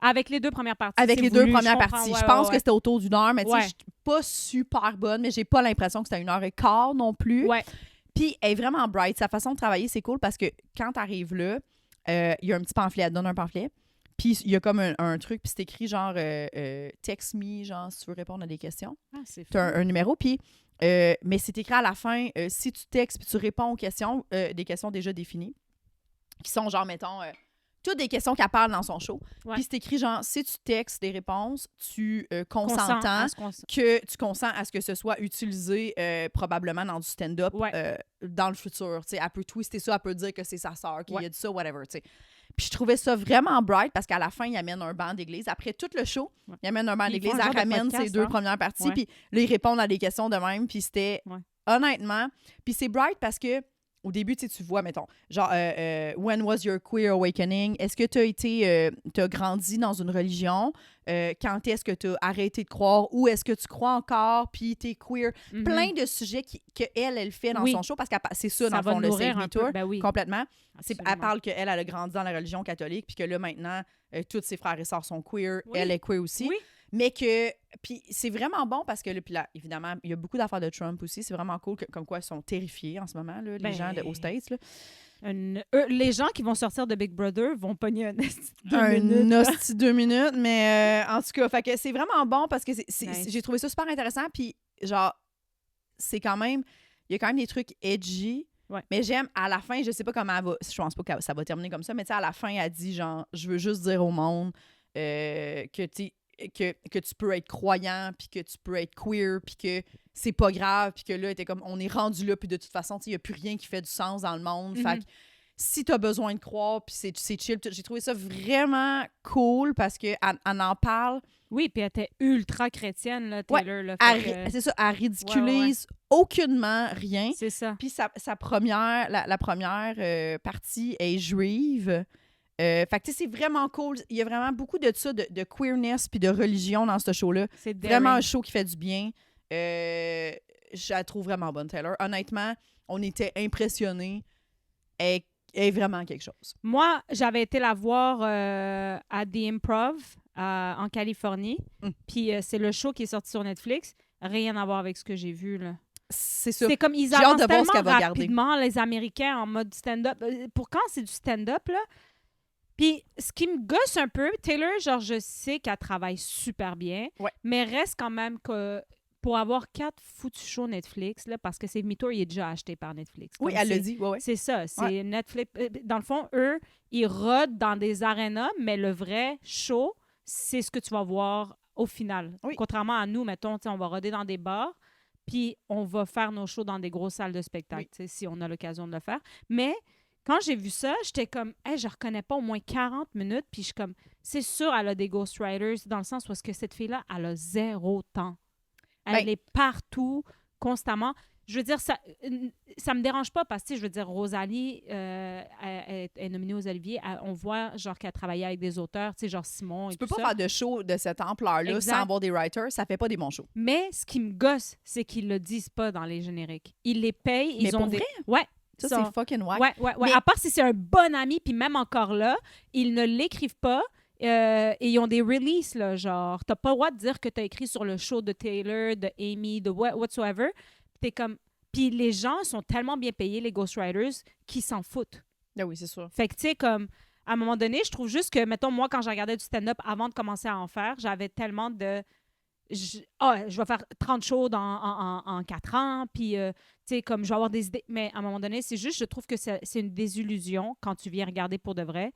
Speaker 1: avec les 2 premières parties.
Speaker 2: Avec les 2 premières parties. Je pense que c'était autour d'1 heure, mais tu sais, je suis pas super bonne, mais j'ai pas l'impression que c'était 1h15 non plus.
Speaker 1: Ouais.
Speaker 2: Puis, elle est vraiment bright. Sa façon de travailler, c'est cool parce que quand t'arrives là, il y a un petit pamphlet, elle te donne un pamphlet. Puis, il y a comme un truc, puis c'est écrit genre text me, genre, si tu veux répondre à des questions.
Speaker 1: Ah, c'est fou.
Speaker 2: Tu as un numéro, puis, mais c'est écrit à la fin, si tu textes puis tu réponds aux questions, des questions déjà définies, qui sont genre, mettons, toutes des questions qu'elle parle dans son show. Puis c'est écrit genre, si tu textes des réponses, tu consens que tu consens à ce que ce soit utilisé probablement dans du stand-up dans le futur. T'sais, elle peut twister ça, elle peut dire que c'est sa sœur qui a dit ça, whatever, tu sais. Puis je trouvais ça vraiment bright parce qu'à la fin, il amène un banc d'église. Après tout le show, il amène un banc d'église. Elle ramène ses 2 premières parties. Puis là, ils répondent à des questions de même. Puis c'était honnêtement... Puis c'est bright parce que au début, tu vois, mettons, genre, when was your queer awakening? Est-ce que tu as été, t'as grandi dans une religion? Quand est-ce que tu as arrêté de croire? Ou est-ce que tu crois encore? Puis t'es queer?
Speaker 1: Mm-hmm.
Speaker 2: Plein de sujets qu'elle fait dans son show, parce que c'est ça, dans le fond, le Save Me Tour, complètement. Elle parle qu'elle a grandi dans la religion catholique, puis que là, maintenant, tous ses frères et sœurs sont queer. Oui. Elle est queer aussi. Oui. Mais que, puis c'est vraiment bon parce que là, évidemment, il y a beaucoup d'affaires de Trump aussi. C'est vraiment cool, comme quoi ils sont terrifiés en ce moment, là, les gens aux States. Là.
Speaker 1: Les gens qui vont sortir de Big Brother vont pogner un
Speaker 2: hostie 2 minutes. Mais en tout cas, fait que c'est vraiment bon parce que j'ai trouvé ça super intéressant. Puis genre, c'est quand même, il y a quand même des trucs edgy. Ouais. Mais j'aime, à la fin, je sais pas comment elle va, je pense pas que ça va terminer comme ça, mais tu sais, à la fin, elle dit genre, je veux juste dire au monde que tu peux être croyant, puis que tu peux être queer, puis que c'est pas grave, puis que là, t'es comme, on est rendu là, puis de toute façon, il n'y a plus rien qui fait du sens dans le monde. Fait que si t'as besoin de croire, puis c'est chill. J'ai trouvé ça vraiment cool parce qu'elle en parle.
Speaker 1: Oui, puis elle était ultra chrétienne, là, Taylor. Là,
Speaker 2: c'est ça, elle ridiculise aucunement rien.
Speaker 1: C'est ça.
Speaker 2: Puis sa première, la première partie est juive. Fait que c'est vraiment cool. Il y a vraiment beaucoup de ça, de queerness puis de religion dans ce show-là. C'est vraiment un show qui fait du bien. je la trouve vraiment bonne, Taylor. Honnêtement, on était impressionnés. Elle est vraiment quelque chose.
Speaker 1: Moi, j'avais été la voir à The Improv en Californie. Puis c'est le show qui est sorti sur Netflix. Rien à voir avec ce que j'ai vu, là.
Speaker 2: C'est ça.
Speaker 1: C'est comme ils avancent tellement rapidement, les Américains, en mode stand-up. Pour quand c'est du stand-up, là? Puis ce qui me gosse un peu, Taylor, genre, je sais qu'elle travaille super bien, mais reste quand même que pour avoir 4 foutus shows Netflix, là, parce que c'est MeToo, il est déjà acheté par Netflix.
Speaker 2: Oui, elle le dit. Ouais.
Speaker 1: C'est ça. C'est Netflix. Dans le fond, eux, ils rodent dans des arénas, mais le vrai show, c'est ce que tu vas voir au final.
Speaker 2: Oui.
Speaker 1: Contrairement à nous, mettons, on va roder dans des bars, puis on va faire nos shows dans des grosses salles de spectacle, si on a l'occasion de le faire. Mais quand j'ai vu ça, j'étais comme, hey, je reconnais pas au moins 40 minutes, puis je suis comme, c'est sûr, elle a des ghostwriters, dans le sens où est-ce que cette fille-là, elle a 0 temps. Elle est partout, constamment. Je veux dire, ça me dérange pas parce que, je veux dire, Rosalie est nominée aux Oliviers. On voit, genre, qu'elle travaillait avec des auteurs, tu sais, genre Simon et tout ça.
Speaker 2: Tu peux pas faire de show de cette ampleur-là sans avoir des writers. Ça fait pas des bons shows.
Speaker 1: Mais ce qui me gosse, c'est qu'ils le disent pas dans les génériques. Ils les payent.
Speaker 2: Mais pour vrai?
Speaker 1: Ouais.
Speaker 2: Ça, c'est fucking wack.
Speaker 1: Ouais. Mais... À part si c'est un bon ami, puis même encore là, ils ne l'écrivent pas. Et ils ont des releases, là, genre, t'as pas le droit de dire que t'as écrit sur le show de Taylor, de Amy, de whatsoever. T'es comme... Puis les gens sont tellement bien payés, les ghostwriters, qu'ils s'en foutent.
Speaker 2: Ah oui, c'est sûr.
Speaker 1: Fait que, tu sais, comme, à un moment donné, je trouve juste que, mettons, moi, quand je regardais du stand-up avant de commencer à en faire, j'avais tellement de... je vais faire 30 shows en 4 ans, puis, tu sais, comme, je vais avoir des idées. Mais à un moment donné, c'est juste, je trouve que c'est une désillusion quand tu viens regarder pour de vrai.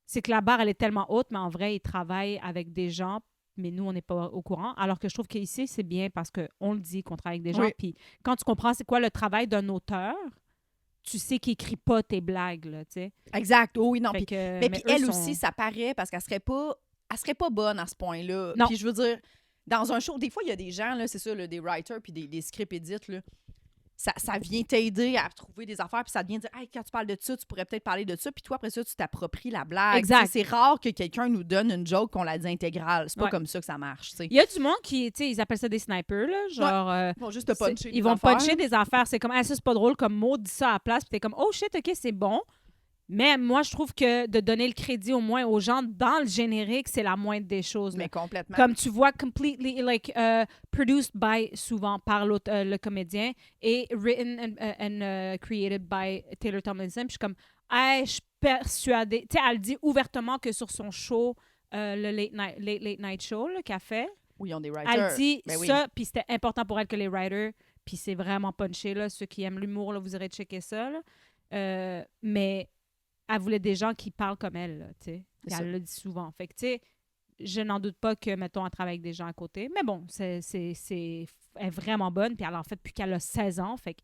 Speaker 1: C'est que la barre, elle est tellement haute, mais en vrai, ils travaillent avec des gens, mais nous, on n'est pas au courant. Alors que je trouve qu'ici, c'est bien parce qu'on le dit qu'on travaille avec des gens. Puis quand tu comprends c'est quoi le travail d'un auteur, tu sais qu'il n'écrit pas tes blagues, là, tu sais.
Speaker 2: Exact. Oh oui, non. Puis elle
Speaker 1: sont...
Speaker 2: aussi, ça paraît parce qu'elle serait pas bonne à ce point-là.
Speaker 1: Non.
Speaker 2: Puis je veux dire, dans un show, des fois, il y a des gens, là, c'est ça, là, des writers puis des script edits, là. Ça vient t'aider à trouver des affaires, puis ça te vient dire, hey, quand tu parles de ça, tu pourrais peut-être parler de ça, puis toi, après ça, tu t'appropries la blague.
Speaker 1: Exact.
Speaker 2: C'est rare que quelqu'un nous donne une joke qu'on la dit intégrale. C'est pas comme ça que ça marche. T'sais.
Speaker 1: Il y a du monde qui, tu sais, ils appellent ça des snipers, là. Genre.
Speaker 2: Ils vont juste te puncher.
Speaker 1: Ils vont puncher des affaires. C'est comme, ah, ça, c'est pas drôle, comme Maud dit ça à la place, puis t'es comme, oh shit, ok, c'est bon. Mais moi, je trouve que de donner le crédit au moins aux gens dans le générique, c'est la moindre des choses.
Speaker 2: Mais complètement.
Speaker 1: Comme tu vois, completely, like, produced by, souvent, par le comédien, et written and created by Taylor Tomlinson. Puis je suis comme, hey, je suis persuadée. Tu sais, elle dit ouvertement que sur son show, le Late Night Show qu'elle fait,
Speaker 2: oui, ils ont des writers.
Speaker 1: Elle dit ça, puis c'était important pour elle que les writers, puis c'est vraiment punché, là. Ceux qui aiment l'humour, là, vous aurez checké ça, là. Mais elle voulait des gens qui parlent comme elle, là, tu sais. Elle le dit souvent. Fait que, tu sais, je n'en doute pas que, mettons, elle travaille avec des gens à côté. Mais bon, elle est vraiment bonne, puis elle en fait depuis qu'elle a 16 ans. Fait que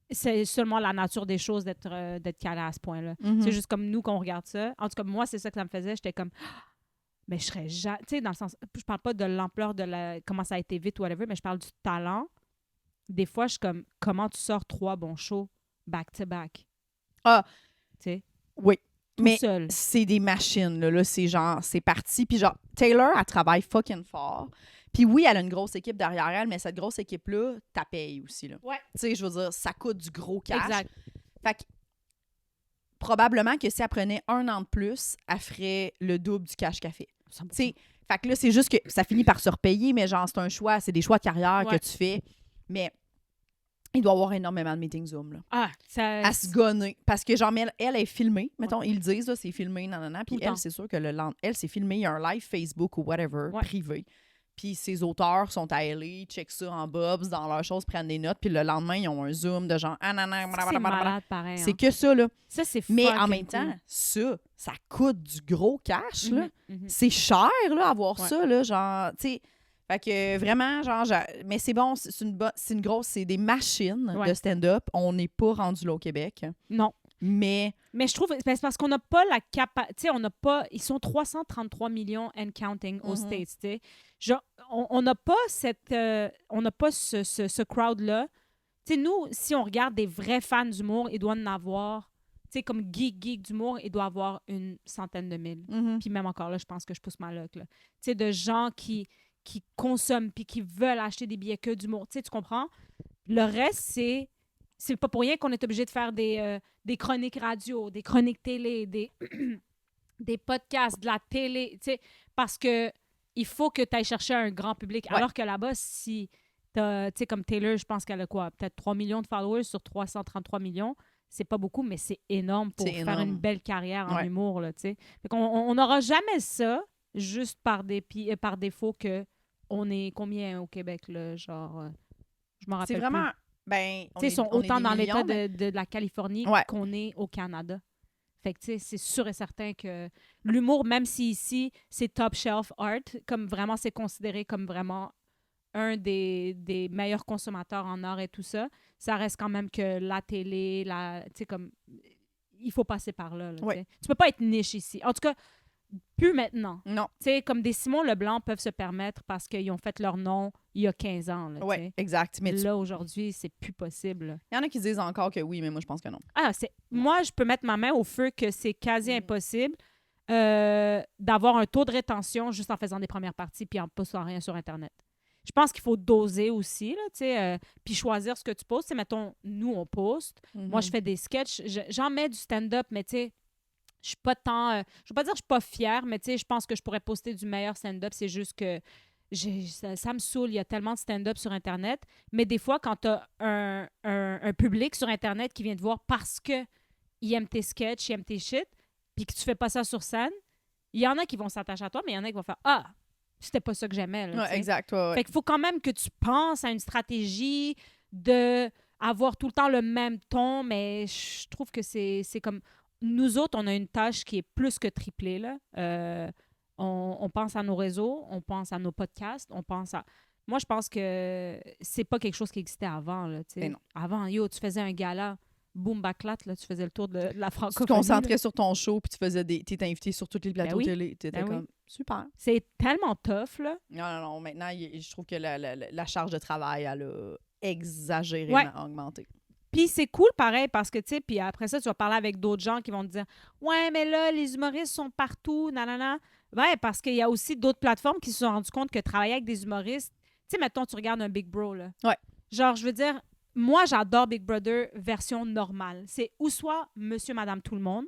Speaker 1: c'est seulement la nature des choses d'être calée à ce point-là.
Speaker 2: Mm-hmm.
Speaker 1: C'est juste comme nous qu'on regarde ça. En tout cas, moi, c'est ça que ça me faisait. J'étais comme... Mais je serais jamais... Tu sais, dans le sens... Je parle pas de l'ampleur de comment ça a été vite ou whatever, mais je parle du talent. Des fois, je suis comme... Comment tu sors 3 bons shows back-to-back?
Speaker 2: Ah!
Speaker 1: Tu sais?
Speaker 2: Oui. Mais
Speaker 1: seul.
Speaker 2: C'est des machines, là. C'est genre... C'est parti. Puis genre, Taylor, elle travaille fucking fort. Puis oui, elle a une grosse équipe derrière elle, mais cette grosse équipe-là, t'as payé aussi, là.
Speaker 1: Ouais.
Speaker 2: Tu sais, je veux dire, ça coûte du gros cash.
Speaker 1: Exact.
Speaker 2: Fait que probablement que si elle prenait 1 an de plus, elle ferait le double du cash qu'elle fait. Fait que là, c'est juste que ça finit par se repayer, mais genre, c'est un choix, c'est des choix de carrière que tu fais. Mais il doit y avoir énormément de meetings Zoom, là.
Speaker 1: Ah, ça...
Speaker 2: À se gonner. Parce que, genre, elle est filmée. Mettons, ils le disent, là, c'est filmé, nanana. Puis elle, c'est sûr que elle, c'est filmé. Il y a un live Facebook ou whatever, privé. Puis ses auteurs sont à LA, checkent ça en bobs, dans leurs choses, prennent des notes. Puis le lendemain, ils ont un Zoom de genre...
Speaker 1: c'est malade, pareil.
Speaker 2: C'est que ça, là.
Speaker 1: Ça, c'est
Speaker 2: mais en même temps, ça coûte du gros cash, là. C'est cher, là, avoir ça, là. Genre, tu sais... Fait que vraiment, genre... Mais c'est bon, c'est une grosse... C'est des machines de stand-up. On n'est pas rendu là au Québec.
Speaker 1: Non.
Speaker 2: Mais
Speaker 1: je trouve, c'est parce qu'on n'a pas la capacité, tu sais, on n'a pas, ils sont 333 millions and counting aux States, tu sais. Genre, on n'a pas on n'a pas ce crowd-là. Tu sais, nous, si on regarde des vrais fans d'humour, il doit en avoir, tu sais, comme geek d'humour, il doit avoir 100 000. Puis même encore là, je pense que je pousse ma luck, là. Tu sais, de gens qui consomment puis qui veulent acheter des billets que d'humour. Tu sais, tu comprends? Le reste, c'est pas pour rien qu'on est obligé de faire des chroniques radio, des chroniques télé, des podcasts, de la télé, tu sais, parce que il faut que tu ailles chercher un grand public.
Speaker 2: Ouais.
Speaker 1: Alors que là-bas, si t'as, tu sais, comme Taylor, je pense qu'elle a quoi? Peut-être 3 millions de followers sur 333 millions. C'est pas beaucoup, mais c'est énorme pour faire une belle carrière en humour, là, tu sais. Fait qu'on n'aura jamais ça, juste par défaut que on est combien au Québec, là, genre... je m'en rappelle
Speaker 2: C'est vraiment...
Speaker 1: plus.
Speaker 2: Ben,
Speaker 1: Ils sont autant dans l'État
Speaker 2: mais...
Speaker 1: de la Californie qu'on est au Canada. Fait que, tu sais, c'est sûr et certain que l'humour, même si ici, c'est top shelf art, comme vraiment, c'est considéré comme vraiment un des meilleurs consommateurs en art et tout ça, ça reste quand même que la télé, tu sais, comme, il faut passer par là. Tu sais. Tu peux pas être niche ici. En tout cas, plus maintenant.
Speaker 2: Non.
Speaker 1: Tu sais, comme des Simon Leblanc peuvent se permettre parce qu'ils ont fait leur nom il y a 15 ans.
Speaker 2: Oui, exact. Mais
Speaker 1: là, aujourd'hui, c'est plus possible.
Speaker 2: Il y en a qui disent encore que oui, mais moi, je pense que non.
Speaker 1: Moi, je peux mettre ma main au feu que c'est quasi impossible d'avoir un taux de rétention juste en faisant des premières parties puis en postant rien sur Internet. Je pense qu'il faut doser aussi, là, puis choisir ce que tu postes. Mettons, nous, on poste. Moi, je fais des sketchs. J'en mets du stand-up, mais tu sais, je suis pas tant... je veux pas dire que je suis pas fière, mais tu sais, je pense que je pourrais poster du meilleur stand-up. C'est juste que ça me saoule. Il y a tellement de stand-up sur Internet. Mais des fois, quand tu as un public sur Internet qui vient te voir parce qu'il aime tes sketchs, il aime tes shit, puis que tu fais pas ça sur scène, il y en a qui vont s'attacher à toi, mais il y en a qui vont faire « Ah! » C'était pas ça que j'aimais. Là,
Speaker 2: exact. Ouais.
Speaker 1: Fait qu'il faut quand même que tu penses à une stratégie de avoir tout le temps le même ton, mais je trouve que c'est comme... Nous autres, on a une tâche qui est plus que triplée. Là. On pense à nos réseaux, on pense à nos podcasts, on pense à... Moi, je pense que c'est pas quelque chose qui existait avant. Là,
Speaker 2: non.
Speaker 1: Avant, tu faisais un gala, boom, baclat, là, tu faisais le tour de la francophonie.
Speaker 2: Tu te concentrais sur ton show, puis tu étais invité sur tous les plateaux télé. Tu étais comme, super.
Speaker 1: C'est tellement tough, là.
Speaker 2: Non. Maintenant, je trouve que la charge de travail, elle a exagérément augmenté.
Speaker 1: Puis c'est cool, pareil, parce que, tu sais, puis après ça, tu vas parler avec d'autres gens qui vont te dire « Ouais, mais là, les humoristes sont partout, nanana. » Ouais, parce qu'il y a aussi d'autres plateformes qui se sont rendues compte que travailler avec des humoristes... Tu sais, mettons, tu regardes un Big Bro, là.
Speaker 2: Ouais.
Speaker 1: Genre, je veux dire, moi, j'adore Big Brother version normale. C'est ou soit Monsieur, Madame, tout le monde,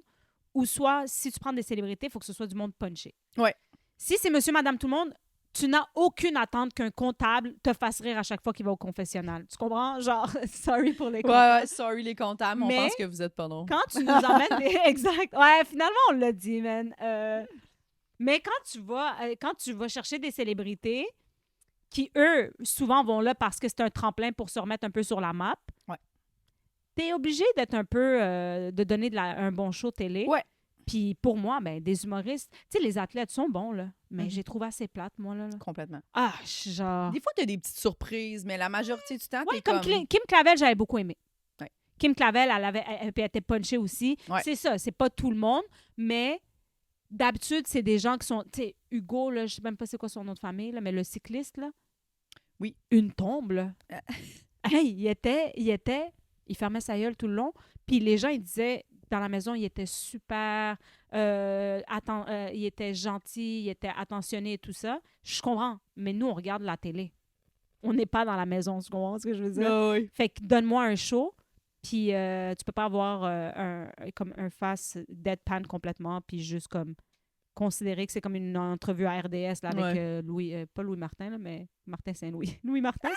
Speaker 1: ou soit, si tu prends des célébrités, il faut que ce soit du monde punché.
Speaker 2: Ouais.
Speaker 1: Si c'est Monsieur, Madame, tout le monde, tu n'as aucune attente qu'un comptable te fasse rire à chaque fois qu'il va au confessionnal. Tu comprends? Genre, sorry pour les comptables.
Speaker 2: Ouais, sorry les comptables, mais on pense que vous êtes pas drôles.
Speaker 1: Quand tu nous emmènes... Exact. Ouais, finalement, on l'a dit, man. Mais quand tu vas chercher des célébrités qui, eux, souvent vont là parce que c'est un tremplin pour se remettre un peu sur la map, t'es obligé d'être un peu... de donner un bon show télé.
Speaker 2: Ouais.
Speaker 1: Puis pour moi, ben, des humoristes... Tu sais, les athlètes sont bons, là. Mais j'ai trouvé assez plate, moi, là.
Speaker 2: Complètement.
Speaker 1: Ah, genre...
Speaker 2: Des fois, t'as des petites surprises, mais la majorité du temps,
Speaker 1: t'es comme... Kim Clavel, j'avais beaucoup aimé.
Speaker 2: Ouais.
Speaker 1: Kim Clavel, elle était punchée aussi.
Speaker 2: Ouais.
Speaker 1: C'est ça, c'est pas tout le monde, mais d'habitude, c'est des gens qui sont... Tu sais, Hugo, là, je sais même pas c'est quoi son nom de famille, là, mais le cycliste, là.
Speaker 2: Oui.
Speaker 1: Une tombe, là. Hey, il fermait sa gueule tout le long, puis les gens, ils disaient... Dans la maison, il était super, il était gentil, il était attentionné et tout ça. Je comprends, mais nous, on regarde la télé. On n'est pas dans la maison, tu comprends ce que je veux dire?
Speaker 2: Oui.
Speaker 1: Fait que donne-moi un show, puis tu peux pas avoir comme un face deadpan complètement, puis juste comme considérer que c'est comme une entrevue à RDS là, avec pas Louis Martin, là, mais Martin Saint-Louis. Louis Martin,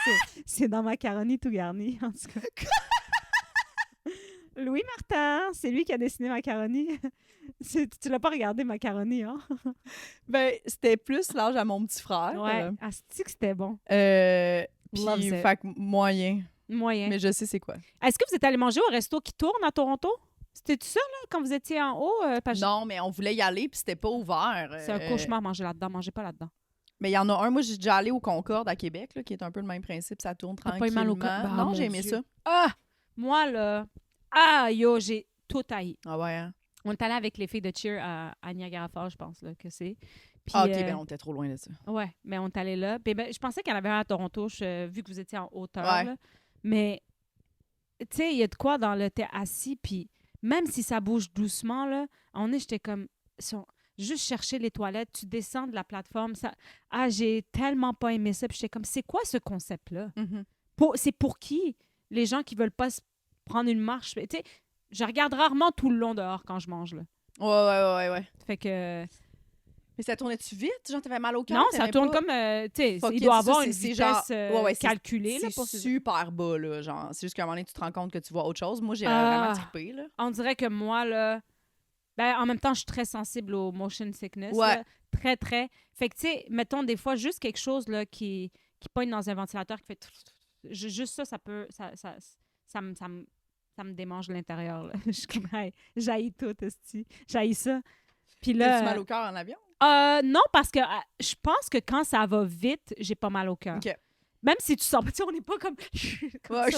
Speaker 1: c'est dans Macaroni tout garni, en tout cas. Louis Martin, c'est lui qui a dessiné Macaroni. Tu l'as pas regardé, Macaroni, hein?
Speaker 2: Ben, c'était plus l'âge à mon petit frère.
Speaker 1: Ouais, c'est que c'était bon.
Speaker 2: Puis, fait que moyen. Mais je sais c'est quoi.
Speaker 1: Est-ce que vous êtes allé manger au resto qui tourne à Toronto? C'était tout ça, là, quand vous étiez en haut?
Speaker 2: Non, mais on voulait y aller, puis c'était pas ouvert.
Speaker 1: C'est un cauchemar manger là-dedans. Mangez pas là-dedans.
Speaker 2: Mais il y en a un, moi, j'ai déjà allé au Concorde à Québec, là, qui est un peu le même principe. Ça tourne tranquillement.
Speaker 1: Pas eu mal au
Speaker 2: non, j'ai aimé ça.
Speaker 1: Ah! Moi, là... Ah, yo, j'ai tout haï.
Speaker 2: Ah ouais, hein?
Speaker 1: On est allé avec les filles de Cheer à Niagara Falls, je pense, là, que c'est. Puis,
Speaker 2: OK, ben on était trop loin de ça.
Speaker 1: Ouais, mais on est allé là. Puis, ben, je pensais qu'il y en avait un à Toronto, vu que vous étiez en hauteur.
Speaker 2: Ouais.
Speaker 1: Là. Mais, tu sais, il y a de quoi dans le... T'es assis, puis même si ça bouge doucement, là, j'étais comme... Juste chercher les toilettes, tu descends de la plateforme. J'ai tellement pas aimé ça. Puis j'étais comme, c'est quoi ce concept-là?
Speaker 2: Mm-hmm.
Speaker 1: C'est pour qui? les gens qui veulent pas prendre une marche. Tu sais, je regarde rarement tout le long dehors quand je mange, là.
Speaker 2: Ouais.
Speaker 1: Fait que...
Speaker 2: Mais ça tournait-tu vite? Genre, t'avais mal au cœur?
Speaker 1: Non, ça tourne
Speaker 2: pas...
Speaker 1: comme... tu sais,
Speaker 2: Fuck
Speaker 1: il
Speaker 2: it,
Speaker 1: doit
Speaker 2: ça,
Speaker 1: avoir
Speaker 2: c'est-
Speaker 1: une
Speaker 2: c'est
Speaker 1: vitesse
Speaker 2: genre-
Speaker 1: calculée. Là,
Speaker 2: C'est
Speaker 1: pour ces-
Speaker 2: super bas, là. Genre, c'est juste qu'à un moment donné, tu te rends compte que tu vois autre chose. Moi, j'ai
Speaker 1: Ah.
Speaker 2: vraiment trippé, là.
Speaker 1: On dirait que moi, là... Ben, en même temps, je suis très sensible au motion sickness.
Speaker 2: Ouais.
Speaker 1: Là. Très, très. Fait que, tu sais, mettons, des fois, juste quelque chose là, qui pogne dans un ventilateur, qui fait... Juste ça, ça peut... Ça me démange de l'intérieur. Là. Je suis comme, hey, j'haïs tout, esti. J'haïs ça. Puis là...
Speaker 2: T'as-tu mal au cœur en avion?
Speaker 1: Non, parce que je pense que quand ça va vite, j'ai pas mal au cœur.
Speaker 2: OK.
Speaker 1: Même si tu sens... Tu sais, on n'est pas comme... comme
Speaker 2: Ouais,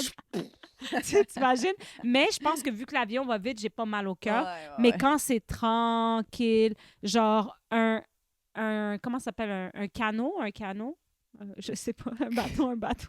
Speaker 1: ça. T'imagines? Mais je pense que vu que l'avion va vite, j'ai pas mal au cœur. Mais quand c'est tranquille, genre un comment ça s'appelle? Un canot? Je sais pas. Un bateau.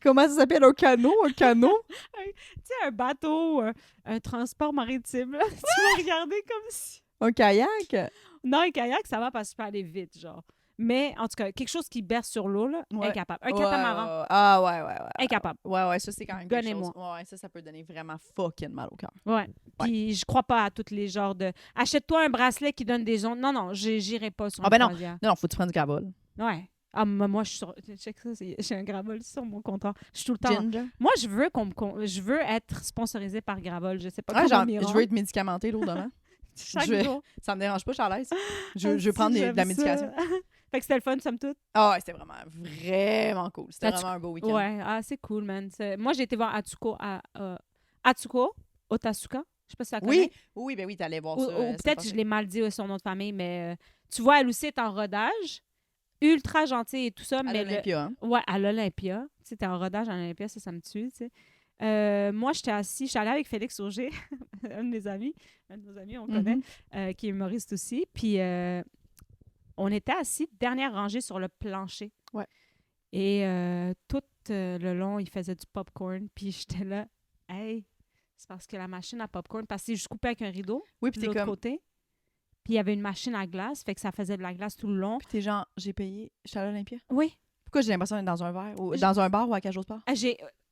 Speaker 2: Comment ça s'appelle? Un canot? Un canot?
Speaker 1: Tu sais, un bateau, un transport maritime. Là. Tu vas regarder comme si...
Speaker 2: Un kayak?
Speaker 1: Non, un kayak, ça va parce que tu peux aller vite, genre. Mais, en tout cas, quelque chose qui berce sur l'eau, là,
Speaker 2: Ouais.
Speaker 1: incapable. Un catamaran,
Speaker 2: Ah, ouais.
Speaker 1: incapable.
Speaker 2: Ouais, ça, c'est quand même quelque
Speaker 1: Gonnez-moi.
Speaker 2: chose. Ouais, ça peut donner vraiment fucking mal au cœur.
Speaker 1: Ouais. Puis je crois pas à tous les genres de... Achète-toi un bracelet qui donne des ondes. Non, j'irai pas sur une croisière.
Speaker 2: Non, faut que tu prennes du Gravol.
Speaker 1: Ouais. Ah, moi, je suis sur... Check ça, j'ai un Gravol sur mon comptoir. Je suis tout le temps...
Speaker 2: Ginger.
Speaker 1: Moi, je veux être sponsorisée par Gravol. Je sais pas
Speaker 2: Ah,
Speaker 1: comment
Speaker 2: genre,
Speaker 1: m'y
Speaker 2: je
Speaker 1: rendre.
Speaker 2: veux être médicamentée lourdement.
Speaker 1: Chaque
Speaker 2: je vais-
Speaker 1: jour.
Speaker 2: Ça me dérange pas, je suis à l'aise. Je veux
Speaker 1: Si,
Speaker 2: prendre de
Speaker 1: j'aime
Speaker 2: la
Speaker 1: ça.
Speaker 2: médication.
Speaker 1: Fait que c'était le fun, somme toute.
Speaker 2: Ah ouais, c'était vraiment cool. C'était
Speaker 1: T'as-tu-
Speaker 2: vraiment un beau week-end.
Speaker 1: Ouais, c'est cool, man. Moi, j'ai été voir Atsuko, Otasuka. Je sais pas si ça connaît.
Speaker 2: Oui, ben oui, t'allais voir
Speaker 1: Ou,
Speaker 2: ça.
Speaker 1: ou peut-être je l'ai mal dit son nom de famille, mais tu vois, elle aussi est en rodage. Ultra gentille et tout ça.
Speaker 2: À
Speaker 1: mais
Speaker 2: l'Olympia, hein?
Speaker 1: Ouais, à l'Olympia. Tu sais, t'es en rodage à l'Olympia, ça me tue, tu sais. Moi, j'étais allée avec Félix Auger, un de nos amis, on connaît, qui est humoriste aussi. Puis, on était assis dernière rangée sur le plancher.
Speaker 2: Ouais.
Speaker 1: Et tout le long, il faisait du popcorn. Puis, j'étais là, hey, c'est parce que la machine à popcorn, parce que je coupais avec un rideau
Speaker 2: Oui, puis
Speaker 1: de
Speaker 2: t'es
Speaker 1: l'autre
Speaker 2: comme...
Speaker 1: côté. Puis, il y avait une machine à glace, fait que ça faisait de la glace tout le long.
Speaker 2: Puis t'es genre, j'ai payé, je suis à l'Olympia.
Speaker 1: Oui.
Speaker 2: Pourquoi j'ai l'impression d'être dans un verre? Ou dans un bar ou à quelque chose part?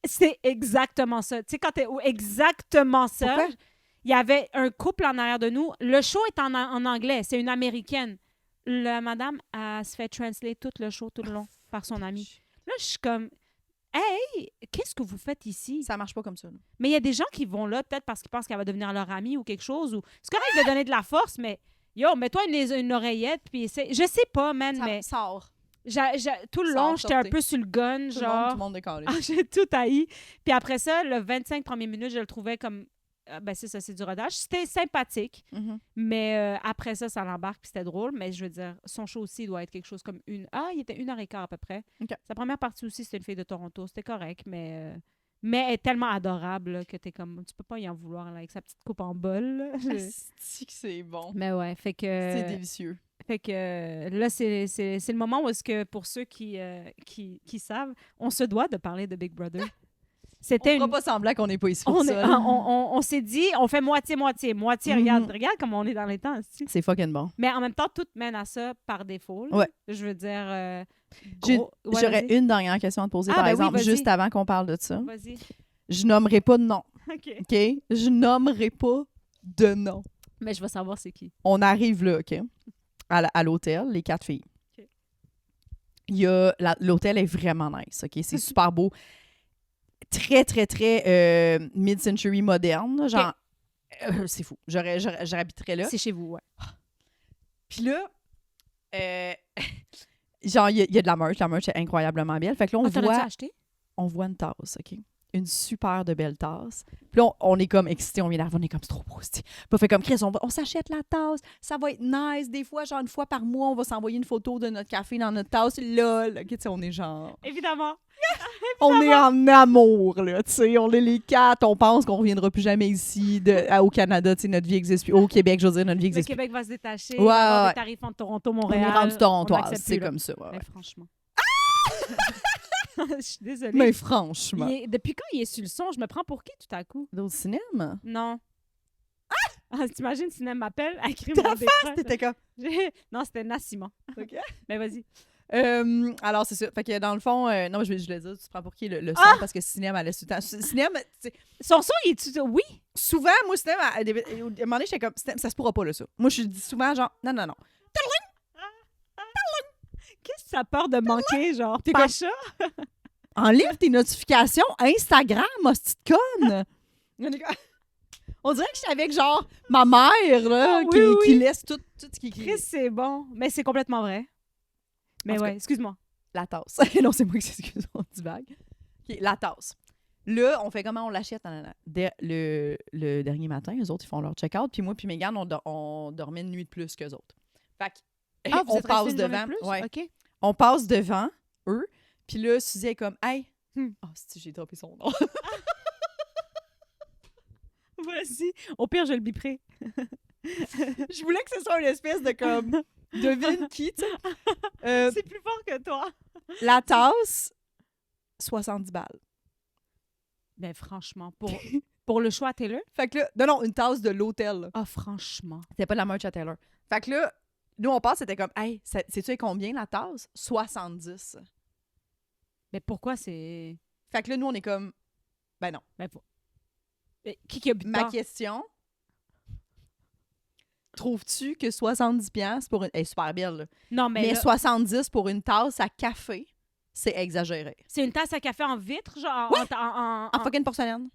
Speaker 1: C'est exactement ça. Tu sais, quand t'es... Exactement ça.
Speaker 2: Pourquoi?
Speaker 1: Il y avait un couple en arrière de nous. Le show est en anglais. C'est une Américaine. La madame, elle se fait translate tout le show, tout le long, par son amie. Là, je suis comme... Hey, qu'est-ce que vous faites ici?
Speaker 2: Ça marche pas comme ça. Là.
Speaker 1: Mais il y a des gens qui vont là, peut-être parce qu'ils pensent qu'elle va devenir leur amie ou quelque chose. Ou... C'est correct de donner de la force, mais... Yo, mets-toi une oreillette, puis essaie... Je sais pas, man, mais...
Speaker 2: Sort.
Speaker 1: Tout le
Speaker 2: Ça
Speaker 1: long,
Speaker 2: a
Speaker 1: j'étais un
Speaker 2: sorti.
Speaker 1: peu sur le gun, genre...
Speaker 2: Tout le monde décollé.
Speaker 1: Ah, j'ai tout haï. Puis après ça, le 25 premières minutes, je le trouvais comme... ben c'est ça, c'est du rodage. C'était sympathique, mais après ça, ça l'embarque, puis c'était drôle. Mais je veux dire, son show aussi doit être quelque chose comme il était 1h15 à peu près.
Speaker 2: Okay.
Speaker 1: Sa première partie aussi, c'était une fille de Toronto. C'était correct, mais elle est tellement adorable là, que t'es comme... Tu peux pas y en vouloir là, avec sa petite coupe en bol. Là.
Speaker 2: C'est bon.
Speaker 1: Mais ouais, fait que...
Speaker 2: C'est délicieux.
Speaker 1: Fait que là, c'est le moment où est-ce que, pour ceux qui savent, on se doit de parler de Big Brother. C'était
Speaker 2: on fera pas semblant qu'on n'est pas ici pour ça.
Speaker 1: On s'est dit, on fait moitié-moitié. Regarde comment on est dans les temps. Aussi.
Speaker 2: C'est fucking bon.
Speaker 1: Mais en même temps, tout mène à ça par défaut. Là.
Speaker 2: Ouais.
Speaker 1: Je veux dire...
Speaker 2: J'aurais une dernière question à te poser, par exemple, juste avant qu'on parle de ça.
Speaker 1: Vas-y.
Speaker 2: Je nommerai pas de nom.
Speaker 1: OK.
Speaker 2: Je nommerai pas de nom.
Speaker 1: Mais je veux savoir c'est qui.
Speaker 2: On arrive là, OK? À l'hôtel, les 4 filles.
Speaker 1: OK.
Speaker 2: L'hôtel est vraiment nice, OK? C'est super beau. Très, très, très mid-century moderne. Genre, c'est fou. J'habiterais là.
Speaker 1: C'est chez vous, ouais.
Speaker 2: Puis là, genre, il y a de la merch. La merch est incroyablement belle. Fait que là,
Speaker 1: T'en as-tu acheté?
Speaker 2: on voit une tasse, OK? Une super de belle tasse. Puis là, on est comme excités, on vient d'arriver, on est comme, c'est trop beau. Puis on fait comme, Chris, on s'achète la tasse, ça va être nice. Des fois, genre, une fois par mois, on va s'envoyer une photo de notre café dans notre tasse. Lol, OK, tu sais, on est genre...
Speaker 1: Évidemment.
Speaker 2: On est en amour, là, tu sais. On est les 4, on pense qu'on reviendra plus jamais ici, au Canada, tu sais, notre vie existe plus. Au Québec, je veux dire, notre vie
Speaker 1: Le
Speaker 2: existe plus.
Speaker 1: Québec va se détacher.
Speaker 2: Ouais,
Speaker 1: Il va y avoir
Speaker 2: ouais.
Speaker 1: des tarifs entre Toronto,
Speaker 2: On
Speaker 1: Montréal.
Speaker 2: est rendu Torontoise,
Speaker 1: accepte
Speaker 2: c'est
Speaker 1: plus, là.
Speaker 2: comme ça. Ouais,
Speaker 1: Mais
Speaker 2: ouais.
Speaker 1: franchement. Je suis désolée.
Speaker 2: Mais franchement.
Speaker 1: Depuis quand il est sur le son? Je me prends pour qui tout à coup?
Speaker 2: Au cinéma?
Speaker 1: Non. T'imagines, le cinéma m'appelle à écrire
Speaker 2: Ta
Speaker 1: mon décret.
Speaker 2: T'étais comme...
Speaker 1: Non, c'était Nassima.
Speaker 2: OK.
Speaker 1: Mais vas-y.
Speaker 2: Alors, c'est ça. Fait que dans le fond, non, je voulais dire, tu te prends pour qui le son parce que cinéma, elle laisse tout le temps. Cinéma,
Speaker 1: Son son, il est... Oui.
Speaker 2: souvent, moi, cinéma, à un moment donné, j'étais comme, ça se pourra pas, là, ça. Moi, je dis souvent, genre, non.
Speaker 1: Qu'est-ce que ça a peur de manquer, genre?
Speaker 2: T'es
Speaker 1: Pas
Speaker 2: comme-
Speaker 1: ça?
Speaker 2: Enlève tes notifications Instagram, hostie de conne! On dirait que j'étais avec, genre, ma mère, là,
Speaker 1: Ah,
Speaker 2: qui,
Speaker 1: oui.
Speaker 2: qui laisse tout ce qui
Speaker 1: Chris, c'est bon. Mais c'est complètement vrai. Mais
Speaker 2: En tout
Speaker 1: ouais,
Speaker 2: cas.
Speaker 1: excuse-moi.
Speaker 2: La tasse. Non, c'est moi qui s'excuse, on divague. OK, la tasse. Là, on fait comment on l'achète? Le dernier matin, eux autres, ils font leur check-out. Puis moi puis Mégane, on dormait une nuit de plus qu'eux autres. Fait que,
Speaker 1: Ah, vous
Speaker 2: on
Speaker 1: êtes restés
Speaker 2: passe
Speaker 1: une journée
Speaker 2: devant.
Speaker 1: de plus?
Speaker 2: Ouais.
Speaker 1: OK.
Speaker 2: On passe devant eux. Puis là, Suzy est comme, hey.
Speaker 1: Hmm.
Speaker 2: Oh, si j'ai droppé son nom.
Speaker 1: Vas-y. Au pire, je le biperai.
Speaker 2: Je voulais que ce soit une espèce de comme, devine qui, tu sais.
Speaker 1: C'est plus fort que toi.
Speaker 2: La tasse, 70 balles.
Speaker 1: Ben franchement, pour le choix à Taylor?
Speaker 2: Fait que là, non, une tasse de l'hôtel, là.
Speaker 1: Ah, franchement.
Speaker 2: C'était pas de la merch à Taylor. Fait que là, nous, on passe, c'était comme, hey, sais-tu à combien la tasse? 70.
Speaker 1: Mais pourquoi c'est...
Speaker 2: Fait que là, nous, on est comme, ben non.
Speaker 1: Ben, mais qui a bu
Speaker 2: Ma
Speaker 1: tant?
Speaker 2: question, trouves-tu que 70$ pour une... Elle est super belle, là.
Speaker 1: Non,
Speaker 2: Mais
Speaker 1: là,
Speaker 2: 70 pour une tasse à café, c'est exagéré.
Speaker 1: c'est une tasse à café en vitre, genre?
Speaker 2: Oui.
Speaker 1: En
Speaker 2: En fucking porcelaine.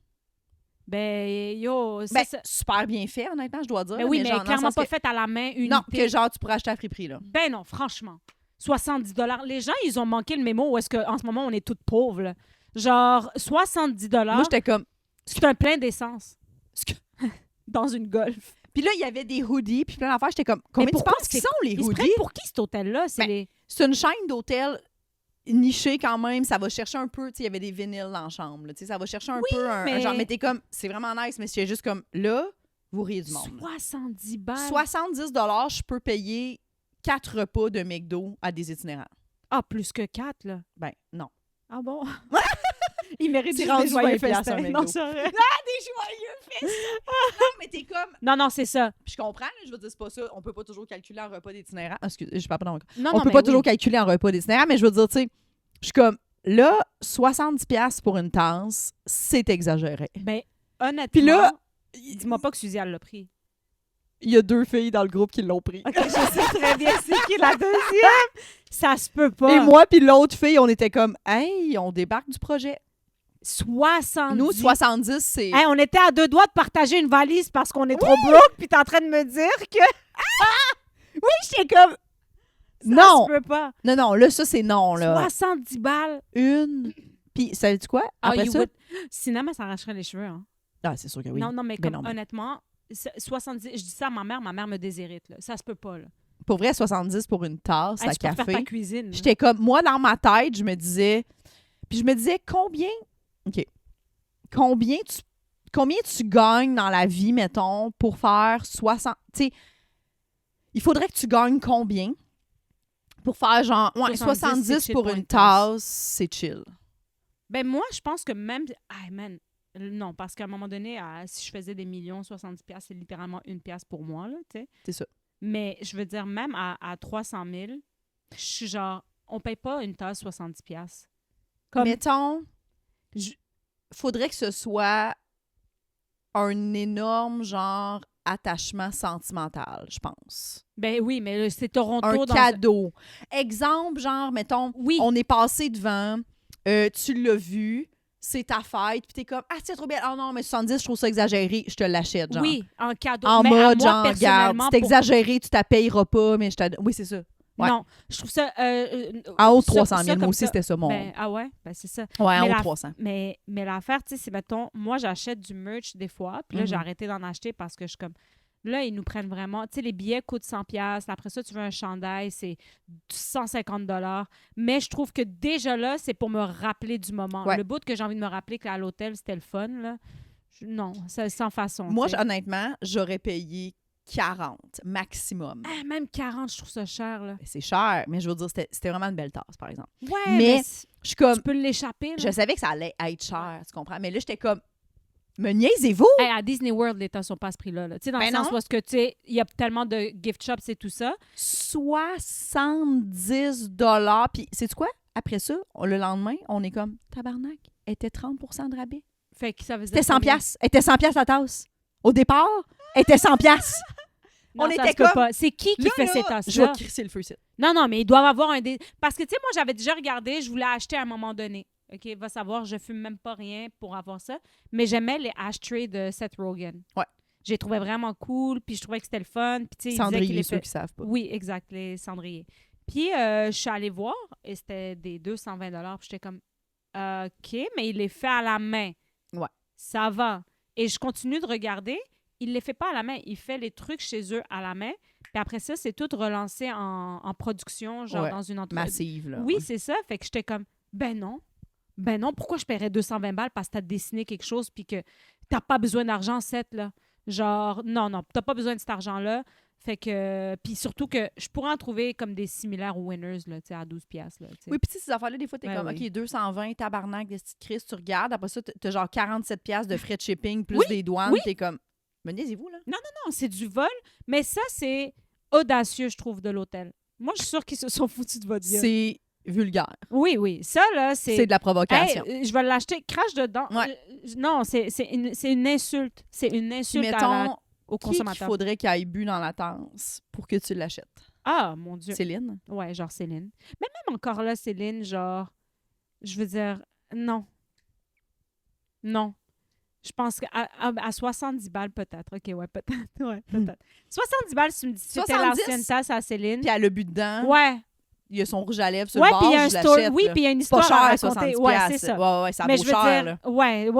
Speaker 1: Ben, yo, ça,
Speaker 2: Ben,
Speaker 1: ça-
Speaker 2: super bien fait, honnêtement, je dois dire.
Speaker 1: Ben oui, mais
Speaker 2: genre, dans le
Speaker 1: clairement
Speaker 2: sens
Speaker 1: pas
Speaker 2: que-
Speaker 1: faite à la main, unité.
Speaker 2: Non, que genre, tu pourrais acheter à friperie, là.
Speaker 1: Ben non, franchement. 70 $. Les gens, ils ont manqué le mémo où est-ce qu'en ce moment, on est toutes pauvres, là. Genre, 70 $,
Speaker 2: Moi, j'étais comme...
Speaker 1: c'est un plein d'essence. Dans une Golf.
Speaker 2: Puis là, il y avait des hoodies, puis plein d'affaires. J'étais comme, combien tu
Speaker 1: pourquoi
Speaker 2: penses qu'ils sont, les
Speaker 1: Ils se
Speaker 2: hoodies?
Speaker 1: prennent pour qui, cet hôtel-là? C'est
Speaker 2: Ben,
Speaker 1: les...
Speaker 2: C'est une chaîne d'hôtels nichée quand même. Ça va chercher un peu, tu sais, il y avait des vinyles dans la chambre. Là, tu sais, ça va chercher un peu un
Speaker 1: mais-
Speaker 2: genre, mais t'es comme, c'est vraiment nice, mais c'est juste comme, là, vous riez du monde.
Speaker 1: 70 balles.
Speaker 2: 70 je peux payer 4 repas de McDo à des itinérants.
Speaker 1: Ah, plus que 4, là.
Speaker 2: Ben, non.
Speaker 1: Ah bon? Il mérite
Speaker 2: C'est
Speaker 1: juste
Speaker 2: rendu
Speaker 1: des joyeux
Speaker 2: 20$
Speaker 1: festins.
Speaker 2: un
Speaker 1: Non,
Speaker 2: McDo.
Speaker 1: c'est vrai.
Speaker 2: Des joyeux festins! Non, mais t'es comme...
Speaker 1: Non, c'est ça.
Speaker 2: Puis je comprends, là, je veux dire, c'est pas ça. On peut pas toujours calculer en repas d'itinérant. Excuse, je parle pas dans mon
Speaker 1: Non,
Speaker 2: On
Speaker 1: non,
Speaker 2: peut
Speaker 1: mais
Speaker 2: pas
Speaker 1: oui.
Speaker 2: toujours calculer en repas d'itinérant, mais je veux dire, tu sais, je suis comme, là, 70$ pour une tasse, c'est exagéré.
Speaker 1: Ben, honnêtement,
Speaker 2: Puis là,
Speaker 1: dis-moi pas que Suzy, elle l'a pris.
Speaker 2: il y a 2 filles dans le groupe qui l'ont pris.
Speaker 1: OK, je sais très bien c'est qui la deuxième. Ça se peut pas.
Speaker 2: Et moi puis l'autre fille, on était comme, hey, on débarque du projet.
Speaker 1: 70.
Speaker 2: Nous, 70, c'est...
Speaker 1: Hey, on était à 2 doigts de partager une valise parce qu'on est trop broke, puis t'es en train de me dire que
Speaker 2: Oui, j'étais comme...
Speaker 1: ça
Speaker 2: Non!
Speaker 1: se peut pas.
Speaker 2: Non, là, ça, c'est non, là.
Speaker 1: 70 balles.
Speaker 2: Une... Puis, savais-tu quoi? Après
Speaker 1: you
Speaker 2: ça...
Speaker 1: would- Sinon, elle s'arracherait les cheveux. Hein.
Speaker 2: Ah, c'est sûr que oui.
Speaker 1: Non, mais
Speaker 2: Ben
Speaker 1: comme,
Speaker 2: non, mais-
Speaker 1: honnêtement, 70... Je dis ça à ma mère me déshérite. Là. Ça se peut pas. Là.
Speaker 2: Pour vrai, 70 pour une tasse
Speaker 1: Hey,
Speaker 2: à
Speaker 1: tu peux faire
Speaker 2: café.
Speaker 1: ta cuisine. là.
Speaker 2: J'étais comme, moi, dans ma tête, je me disais... Puis je me disais, combien tu gagnes dans la vie, mettons, pour faire 60... Tu sais, il faudrait que tu gagnes combien pour faire genre... Ouais,
Speaker 1: 70,
Speaker 2: 70
Speaker 1: c'est
Speaker 2: pour
Speaker 1: chill
Speaker 2: une tasse, c'est chill.
Speaker 1: Ben moi, je pense que même... Ah, man, non, parce qu'à un moment donné, si je faisais des millions, 70$, c'est littéralement 1$ pour moi, là, tu sais.
Speaker 2: C'est ça.
Speaker 1: Mais je veux dire, même à 300 000, je suis genre, on paye pas une tasse 70$. Comme,
Speaker 2: Mettons, faudrait que ce soit un énorme, genre, attachement sentimental, je pense.
Speaker 1: ben oui, mais là, c'est Toronto
Speaker 2: Un
Speaker 1: dans...
Speaker 2: cadeau. Exemple, genre, mettons,
Speaker 1: Oui,
Speaker 2: on est passé devant, tu l'as vu, c'est ta fête, puis t'es comme, ah, c'est trop bien. Ah non, mais 70, je trouve ça exagéré, je te l'achète, genre.
Speaker 1: oui, en cadeau.
Speaker 2: En
Speaker 1: mais à
Speaker 2: mode,
Speaker 1: moi,
Speaker 2: genre, regarde,
Speaker 1: personnellement,
Speaker 2: c'est
Speaker 1: pour-
Speaker 2: exagéré, tu t'appayeras pas, mais je t'adore. Oui, c'est ça. Ouais.
Speaker 1: Non, je trouve ça...
Speaker 2: En haut de
Speaker 1: ça-
Speaker 2: 300
Speaker 1: ça
Speaker 2: 000, moi
Speaker 1: comme
Speaker 2: aussi,
Speaker 1: ça.
Speaker 2: c'était ça, mon...
Speaker 1: Ben, ah ouais? Ben c'est ça.
Speaker 2: ouais, en
Speaker 1: mais
Speaker 2: haut de
Speaker 1: la-
Speaker 2: 300.
Speaker 1: Mais l'affaire, tu sais, c'est, mettons, moi, j'achète du merch des fois, puis là, j'ai
Speaker 2: Mhm.
Speaker 1: arrêté d'en acheter parce que je suis comme... Là, ils nous prennent vraiment... Tu sais, les billets coûtent 100$. Après ça, tu veux un chandail, c'est 150$. Mais je trouve que déjà là, c'est pour me rappeler du moment.
Speaker 2: Ouais.
Speaker 1: Le bout que j'ai envie de me rappeler qu'à l'hôtel, c'était le fun, là. Non, c'est sans façon.
Speaker 2: Moi,
Speaker 1: tu sais.
Speaker 2: honnêtement, j'aurais payé 40 maximum.
Speaker 1: Ah, même 40, je trouve ça cher, là.
Speaker 2: C'est cher, mais je veux dire, c'était vraiment une belle tasse, par exemple.
Speaker 1: Ouais,
Speaker 2: Mais
Speaker 1: mais
Speaker 2: Je suis comme,
Speaker 1: tu peux l'échapper, là.
Speaker 2: je savais que ça allait être cher, tu comprends? Mais là, j'étais comme, Me niaisez-vous?
Speaker 1: Hey, à Disney World, les temps sont pas à ce prix-là. Tu sais, dans le sens où est-ce que, tu sais, il y a tellement de gift shops et tout ça.
Speaker 2: 70 Puis, sais-tu quoi? Après ça, le lendemain, on est comme, tabarnak, elle était 30 de rabais.
Speaker 1: Fait que ça veut dire
Speaker 2: C'était 100 piastres. Elle était 100 piastres la tasse. Au départ, elle était 100 piastres.
Speaker 1: Non,
Speaker 2: on
Speaker 1: ça
Speaker 2: était
Speaker 1: se peut
Speaker 2: comme...
Speaker 1: pas. C'est qui fait ces tasses-là?
Speaker 2: Je vais crisser le feu, c'est.
Speaker 1: Non, mais ils doivent avoir un... Parce que, tu sais, moi, j'avais déjà regardé, je voulais acheter à un moment donné. OK, va savoir, je fume même pas rien pour avoir ça. Mais j'aimais les ashtrays de Seth Rogen.
Speaker 2: Ouais.
Speaker 1: J'ai trouvé vraiment cool, puis je trouvais que c'était le fun. Puis, tu sais,
Speaker 2: Cendrier, ceux qui savent pas.
Speaker 1: Oui, exact, les cendriers. Puis, je suis allée voir, et c'était des 220 $. Puis, j'étais comme, OK, mais il les fait à la main.
Speaker 2: Ouais.
Speaker 1: Ça va. Et je continue de regarder. Il les fait pas à la main. Il fait les trucs chez eux à la main. Puis après ça, c'est tout relancé en production, genre dans une entreprise.
Speaker 2: Massive, là.
Speaker 1: Oui, c'est ça. Fait que j'étais comme, ben non, pourquoi je paierais 220 $ parce que t'as dessiné quelque chose puis que t'as pas besoin d'argent, là. Genre, non, t'as pas besoin de cet argent-là. Fait que, puis surtout que je pourrais en trouver comme des similaires aux Winners, là, tu sais, à 12 $. Là,
Speaker 2: oui, puis ces affaires-là, des fois, t'es comme,
Speaker 1: oui.
Speaker 2: OK, 220, tabarnak, des petites crises, tu regardes. Après ça, t'as genre 47 $ de frais de shipping plus des douanes. T'es comme, me niaisez-vous, là?
Speaker 1: Non, c'est du vol. Mais ça, c'est audacieux, je trouve, de l'hôtel. Moi, je suis sûre qu'ils se sont foutus de votre gueule.
Speaker 2: C'est vulgaire.
Speaker 1: Oui. Ça, là, c'est
Speaker 2: de la provocation.
Speaker 1: Hey, je vais l'acheter, crache dedans.
Speaker 2: Ouais.
Speaker 1: Non, c'est une insulte. C'est une insulte au consommateur.
Speaker 2: Qu'il faudrait qu'il aille bu dans la tasse pour que tu l'achètes?
Speaker 1: Ah, mon Dieu.
Speaker 2: Céline?
Speaker 1: Ouais, genre Céline. Mais même encore là, Céline, genre, je veux dire, non. Je pense qu'à 70 $ peut-être. OK, ouais, peut-être. Ouais, peut-être. 70 $, si tu me dis c'était l'ancienne tasse à Céline.
Speaker 2: Puis elle a le but dedans.
Speaker 1: Ouais.
Speaker 2: Il y a son rouge à lèvres sur le bord, je l'achète.
Speaker 1: Oui, puis il y a une histoire
Speaker 2: pas cher,
Speaker 1: à raconter.
Speaker 2: 70
Speaker 1: Ouais, c'est ça.
Speaker 2: Ouais, ça
Speaker 1: mais
Speaker 2: vaut
Speaker 1: je veux
Speaker 2: cher,
Speaker 1: dire,
Speaker 2: là.
Speaker 1: Ouais.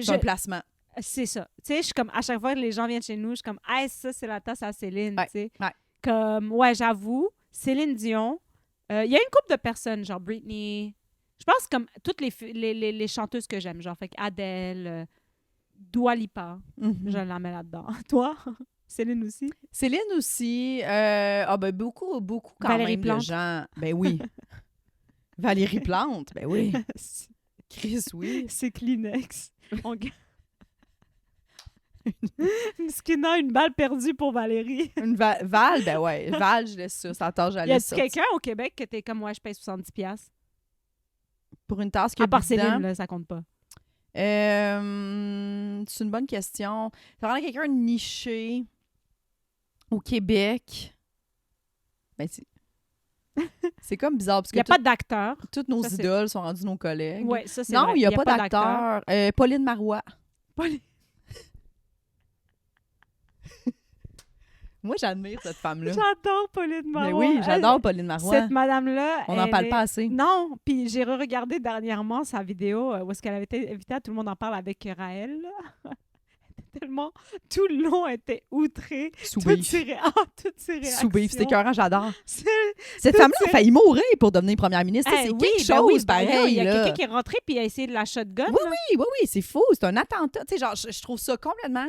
Speaker 2: C'est un placement.
Speaker 1: C'est ça. Tu sais, je suis comme, à chaque fois que les gens viennent chez nous, je suis comme, hey, ça, c'est la tasse à Céline, tu sais.
Speaker 2: Ouais.
Speaker 1: Comme, ouais, j'avoue, Céline Dion, il y a une couple de personnes, genre Britney, je pense comme toutes les chanteuses que j'aime, genre, fait Adele, Dua Lipa, je la mets là-dedans. Toi? Céline aussi?
Speaker 2: Céline aussi. Beaucoup quand
Speaker 1: Valérie
Speaker 2: même
Speaker 1: Plante.
Speaker 2: de gens. Ben oui. Valérie Plante, ben oui. Chris, oui.
Speaker 1: C'est Kleenex. Skina, une balle perdue pour Valérie.
Speaker 2: Une Val, ben ouais. Val, je laisse ça. Ça tâche, je laisse ça.
Speaker 1: Y a quelqu'un au Québec que t'es comme, ouais, je paye 70 $?
Speaker 2: Pour une tasse qui a
Speaker 1: à part
Speaker 2: bu dedans.
Speaker 1: Céline, là, ça compte pas.
Speaker 2: C'est une bonne question. Ça vraiment quelqu'un de niché au Québec. Ben, c'est comme bizarre parce que
Speaker 1: il n'y a pas d'acteur.
Speaker 2: Toutes nos idoles sont rendues nos collègues.
Speaker 1: Ouais, ça, c'est
Speaker 2: non,
Speaker 1: vrai.
Speaker 2: il n'y a pas d'acteur. Pauline Marois. Moi, j'admire cette femme-là.
Speaker 1: J'adore Pauline Marois.
Speaker 2: Mais oui, j'adore Pauline Marois.
Speaker 1: Cette madame-là,
Speaker 2: on n'en parle pas assez.
Speaker 1: Non, puis j'ai re-regardé dernièrement sa vidéo où est-ce qu'elle avait été invitée à Tout le monde en parle avec Raël. Tellement, tout le long, elle était outrée. Toutes ses réactions.
Speaker 2: Sous-bif, c'était écœurant, j'adore. Cette femme-là a failli mourir pour devenir première ministre. C'est quelque chose pareil.
Speaker 1: Il y a quelqu'un qui est rentré puis a essayé de la shotgun.
Speaker 2: Oui, c'est fou. C'est un attentat. Tu sais, genre, je trouve ça complètement...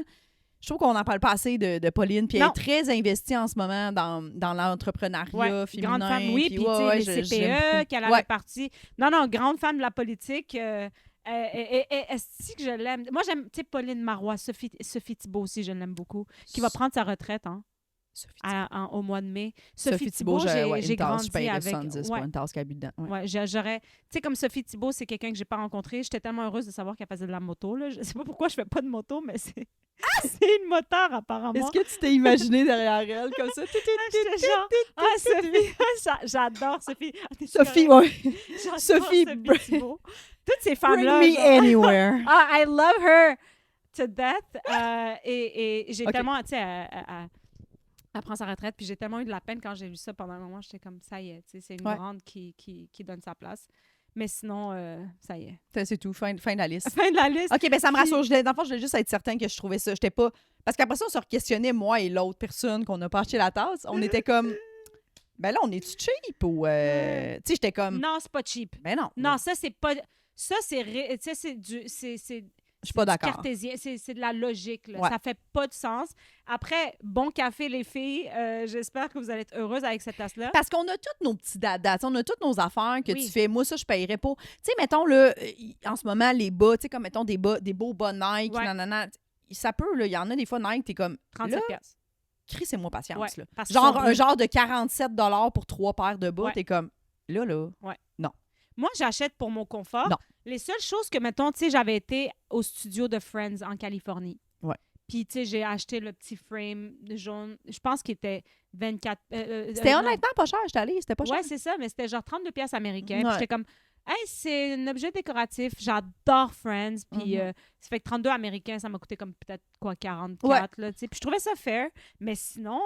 Speaker 2: Je trouve qu'on n'en parle pas assez de Pauline. Puis elle est très investie en ce moment dans l'entrepreneuriat féminin.
Speaker 1: Grande femme, oui. Puis les CPE, qu'elle avait parti. Non, grande fan de la politique. Est-ce que je l'aime? Moi, j'aime, tu sais, Pauline Marois, Sophie Thibault aussi, je l'aime beaucoup, qui va prendre sa retraite au mois de mai. Sophie Thibault, j'ai grandi avec.
Speaker 2: 70 pour une tasse qu'elle a bu dedans.
Speaker 1: Ouais, j'aurais... Tu sais, comme Sophie Thibault, c'est quelqu'un que j'ai pas rencontré. J'étais tellement heureuse de savoir qu'elle faisait de la moto. Là. Je sais pas pourquoi je fais pas de moto, mais c'est... c'est une moteur, apparemment.
Speaker 2: Est-ce que tu t'es imaginé derrière elle comme ça?
Speaker 1: J'étais genre... Sophie! J'adore Sophie.
Speaker 2: Sophie, oui.
Speaker 1: Sophie Thibault. Toutes ces femmes-là.
Speaker 2: Bring me anywhere.
Speaker 1: I love her to death. Et j'ai tellement, tu sais, elle prend sa retraite, puis j'ai tellement eu de la peine quand j'ai vu ça pendant un moment. J'étais comme, ça y est, tu sais, c'est une grande qui donne sa place. Mais sinon, ça y est.
Speaker 2: C'est tout, fin de la liste.
Speaker 1: Fin de la liste.
Speaker 2: OK, ben ça me rassure. Dans le fond, je voulais juste être certaine que je trouvais ça. J'étais pas... Parce qu'après ça, on se re-questionnait, moi et l'autre personne qu'on n'a pas acheté la tasse. On était comme... Ben là, on est-tu cheap ou... Tu sais, j'étais comme...
Speaker 1: Non, c'est pas cheap.
Speaker 2: Ben non.
Speaker 1: Non, ça, c'est pas... Ça, c'est... Tu sais, c'est
Speaker 2: Je suis pas d'accord.
Speaker 1: Cartésien, c'est de la logique. Là.
Speaker 2: Ouais.
Speaker 1: Ça fait pas de sens. Après, bon café, les filles. J'espère que vous allez être heureuses avec cette tasse-là.
Speaker 2: Parce qu'on a tous nos petits dadas, on a toutes nos affaires que
Speaker 1: Oui.
Speaker 2: tu fais. Moi, ça, je payerais pas. Tu sais, mettons, là, en ce moment, les bas, tu sais, comme, mettons, des beaux bas Nike,
Speaker 1: Ouais.
Speaker 2: nanana. Ça peut, là. Il y en a des fois, Nike, t'es comme.
Speaker 1: 37
Speaker 2: là,
Speaker 1: piastres.
Speaker 2: crissez-moi patience,
Speaker 1: Ouais,
Speaker 2: là.
Speaker 1: parce qu'ils
Speaker 2: Genre,
Speaker 1: sont
Speaker 2: un
Speaker 1: bleus.
Speaker 2: genre de 47 pour 3 paires de bas,
Speaker 1: Ouais.
Speaker 2: t'es comme. Là.
Speaker 1: Moi, j'achète pour mon confort.
Speaker 2: Non.
Speaker 1: Les seules choses que, mettons, tu sais, j'avais été au studio de Friends en Californie.
Speaker 2: Ouais.
Speaker 1: Puis, tu sais, j'ai acheté le petit frame jaune. Je pense qu'il était 24...
Speaker 2: C'était
Speaker 1: non.
Speaker 2: honnêtement pas cher, j'étais allée, c'était pas cher.
Speaker 1: Ouais, c'est ça, mais c'était genre 32 pièces américains. Puis
Speaker 2: Ouais.
Speaker 1: j'étais comme, hey, c'est un objet décoratif. J'adore Friends. Puis ça fait que 32 américains, ça m'a coûté comme peut-être, 44, là, tu sais. Puis je trouvais ça fair. Mais sinon,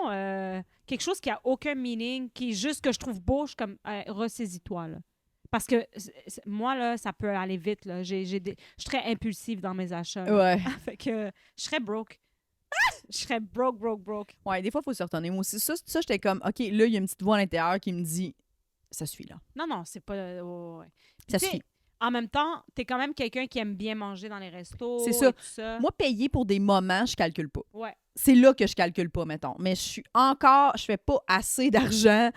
Speaker 1: quelque chose qui a aucun meaning, qui est juste que je trouve beau, je suis comme, ressaisis-toi, là. Parce que moi, là, ça peut aller vite, là. Je suis très impulsive dans mes achats. là.
Speaker 2: Ouais.
Speaker 1: Fait que je serais broke. Je serais broke.
Speaker 2: Ouais, des fois, il faut se retourner. Moi aussi, ça j'étais comme, OK, là, il y a une petite voix à l'intérieur qui me dit, ça suffit, là.
Speaker 1: Non, c'est pas... ouais.
Speaker 2: Ça
Speaker 1: Tu sais,
Speaker 2: suffit.
Speaker 1: En même temps, t'es quand même quelqu'un qui aime bien manger dans les restos.
Speaker 2: C'est ça.
Speaker 1: Et tout ça.
Speaker 2: Moi, payer pour des moments, je calcule pas.
Speaker 1: Ouais.
Speaker 2: C'est là que je calcule pas, mettons. Mais je fais pas assez d'argent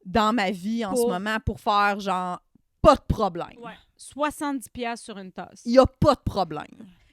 Speaker 2: dans ma vie en ce moment pour faire, genre, pas de problème.
Speaker 1: Ouais. 70 pièces sur une tasse.
Speaker 2: Il y a pas de problème.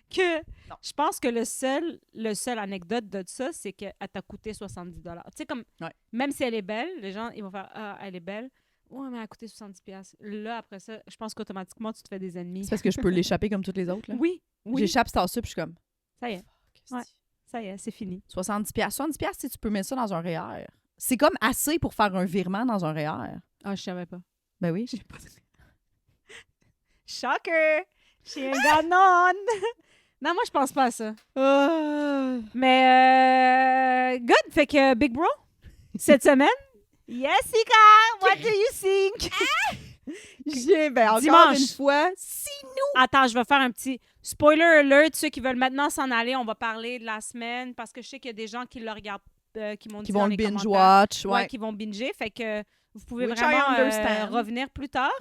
Speaker 1: Que
Speaker 2: Non.
Speaker 1: je pense que le seul anecdote de ça, c'est qu'elle t'a coûté 70 $. Tu sais, comme,
Speaker 2: Ouais.
Speaker 1: même si elle est belle, les gens, ils vont faire, ah, elle est belle. Ouais, mais elle a coûté 70 pièces. Là, après ça, je pense qu'automatiquement, tu te fais des ennemis.
Speaker 2: C'est parce que je peux l'échapper comme toutes les autres, là.
Speaker 1: Oui.
Speaker 2: J'échappe cette tasse-là, puis je suis comme,
Speaker 1: Ça y est. Ouais. Ça y est, c'est fini.
Speaker 2: 70 $. 70 $, si tu peux mettre ça dans un REER. C'est comme assez pour faire un virement dans un REER.
Speaker 1: Ah, je savais pas.
Speaker 2: Ben oui.
Speaker 1: J'ai pas... Shocker! Je suis un gars non! Non, moi, je pense pas à ça. Mais, good. Fait que, Big Bro, cette semaine, Jessica, what do you think?
Speaker 2: Encore
Speaker 1: Dimanche.
Speaker 2: une fois, si nous...
Speaker 1: Attends, je vais faire un petit spoiler alert. Ceux qui veulent maintenant s'en aller, on va parler de la semaine parce que je sais qu'il y a des gens qui le regardent, qui m'ont dit
Speaker 2: Qui
Speaker 1: dans
Speaker 2: vont
Speaker 1: les
Speaker 2: le
Speaker 1: commentaires.
Speaker 2: binge-watch,
Speaker 1: Ouais,
Speaker 2: ouais.
Speaker 1: qui vont binger. Fait que vous pouvez
Speaker 2: Which I
Speaker 1: vraiment
Speaker 2: understand.
Speaker 1: revenir plus tard.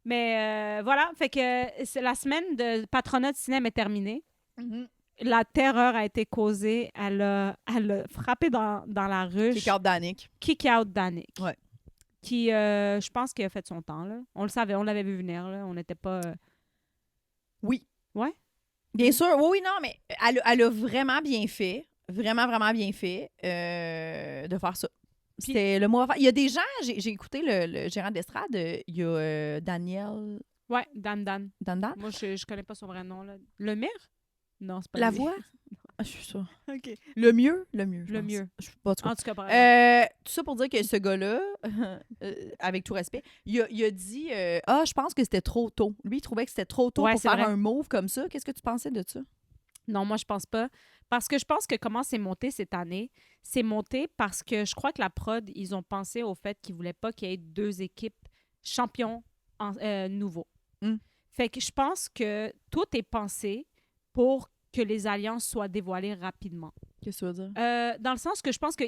Speaker 1: Mais voilà, fait que la semaine de patronat de cinéma est terminée.
Speaker 2: Mhm.
Speaker 1: La terreur a été causée. Elle a frappé dans la ruche.
Speaker 2: Kick out Danick.
Speaker 1: Kick out Danick.
Speaker 2: Ouais.
Speaker 1: Qui, je pense qu'il a fait son temps. Là. On le savait, on l'avait vu venir. Là. On n'était pas...
Speaker 2: Oui.
Speaker 1: Ouais?
Speaker 2: Bien sûr. Oui, non, mais elle a vraiment bien fait. Vraiment, vraiment bien fait de faire ça. C'était le mois. Il y a des gens, j'ai écouté le gérant d'estrade, il y a Daniel.
Speaker 1: Ouais, Dan.
Speaker 2: Dan?
Speaker 1: Moi, je connais pas son vrai nom. Là. Le Mire? Non, c'est pas
Speaker 2: La
Speaker 1: lui.
Speaker 2: voix? Ah, je suis sûre.
Speaker 1: OK.
Speaker 2: Le mieux? je
Speaker 1: Le
Speaker 2: pense.
Speaker 1: mieux.
Speaker 2: Je sais pas, en tout cas.
Speaker 1: En tout cas, par exemple.
Speaker 2: Tout ça pour dire que ce gars-là, avec tout respect, il a dit je pense que c'était trop tôt. Lui, il trouvait que c'était trop tôt
Speaker 1: Ouais,
Speaker 2: pour
Speaker 1: c'est
Speaker 2: faire
Speaker 1: vrai.
Speaker 2: un move comme ça. Qu'est-ce que tu pensais de ça?
Speaker 1: Non, moi, je pense pas. Parce que je pense que comment c'est monté cette année, c'est monté parce que je crois que la prod, ils ont pensé au fait qu'ils voulaient pas qu'il y ait 2 équipes champions nouveaux.
Speaker 2: Mm.
Speaker 1: Fait que je pense que tout est pensé pour que les alliances soient dévoilées rapidement.
Speaker 2: Qu'est-ce que tu veux dire?
Speaker 1: Dans le sens que je pense que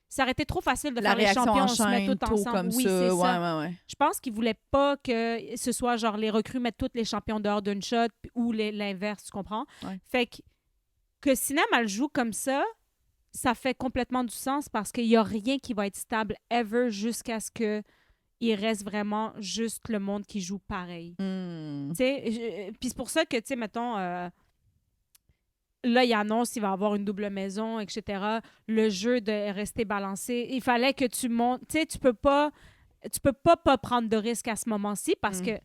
Speaker 1: ça aurait été trop facile de
Speaker 2: La
Speaker 1: faire les
Speaker 2: réaction
Speaker 1: champions,
Speaker 2: en
Speaker 1: on se met
Speaker 2: chaîne,
Speaker 1: tout
Speaker 2: tôt
Speaker 1: ensemble.
Speaker 2: comme
Speaker 1: Oui,
Speaker 2: ça.
Speaker 1: c'est ça.
Speaker 2: Ouais.
Speaker 1: Je pense qu'ils voulaient pas que ce soit genre les recrues mettent tous les champions dehors d'une shot ou l'inverse, tu comprends?
Speaker 2: Ouais.
Speaker 1: Fait que Sinem, elle joue comme ça fait complètement du sens parce qu'il n'y a rien qui va être stable ever jusqu'à ce que il reste vraiment juste le monde qui joue pareil.
Speaker 2: Mm.
Speaker 1: Tu sais, puis c'est pour ça que, tu sais, mettons, là, il annonce qu'il va y avoir une double maison, etc. Le jeu de rester balancé. Il fallait que tu montes. Tu sais, tu peux pas prendre de risque à ce moment-ci parce que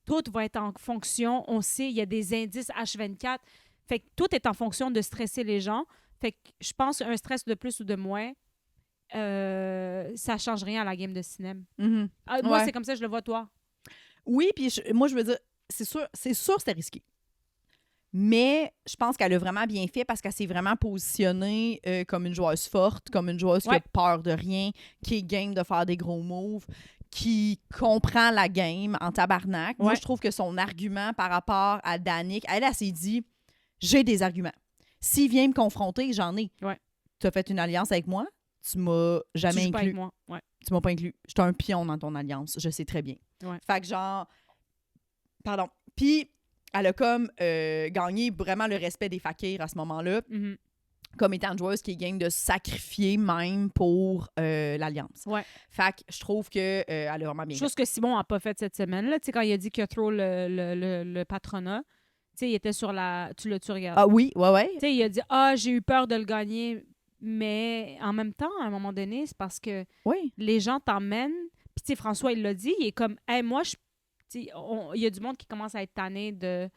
Speaker 1: tout va être en fonction. On sait, il y a des indices H24. Fait que tout est en fonction de stresser les gens. Fait que je pense qu'un stress de plus ou de moins, ça change rien à la game de cinéma.
Speaker 2: Mhm.
Speaker 1: Moi,
Speaker 2: Ouais.
Speaker 1: c'est comme ça que je le vois, toi.
Speaker 2: Oui, puis moi, je veux dire, c'est sûr c'était risqué. Mais je pense qu'elle a vraiment bien fait parce qu'elle s'est vraiment positionnée comme une joueuse forte, comme une joueuse qui
Speaker 1: Ouais.
Speaker 2: a peur de rien, qui est game de faire des gros moves, qui comprend la game en tabarnak. Moi,
Speaker 1: Ouais.
Speaker 2: je trouve que son argument par rapport à Danick, elle s'est dit, j'ai des arguments. S'il vient me confronter, j'en ai.
Speaker 1: Ouais.
Speaker 2: Tu as fait une alliance avec moi, tu m'as jamais
Speaker 1: Tu joues pas
Speaker 2: inclus.
Speaker 1: avec moi. Ouais.
Speaker 2: Tu m'as pas inclus. J'étais un pion dans ton alliance, je sais très bien.
Speaker 1: Ouais.
Speaker 2: Fait que genre... Pardon. Puis, elle a comme gagné vraiment le respect des fakirs à ce moment-là, comme étant une joueuse qui est game de sacrifier même pour l'Alliance.
Speaker 1: Ouais.
Speaker 2: Fait que je trouve qu'elle a vraiment bien
Speaker 1: Chose que Simon n'a pas faite cette semaine. Tu sais, quand il a dit qu'il a trop le patronat, tu sais, il était sur la... Tu l'as-tu regardé?
Speaker 2: Ah oui, ouais.
Speaker 1: Tu sais, il a dit « Ah, j'ai eu peur de le gagner. » Mais en même temps, à un moment donné, c'est parce que les gens t'emmènent. Puis tu sais, François, il l'a dit, il est comme « Hey, moi, il y a du monde qui commence à être tanné de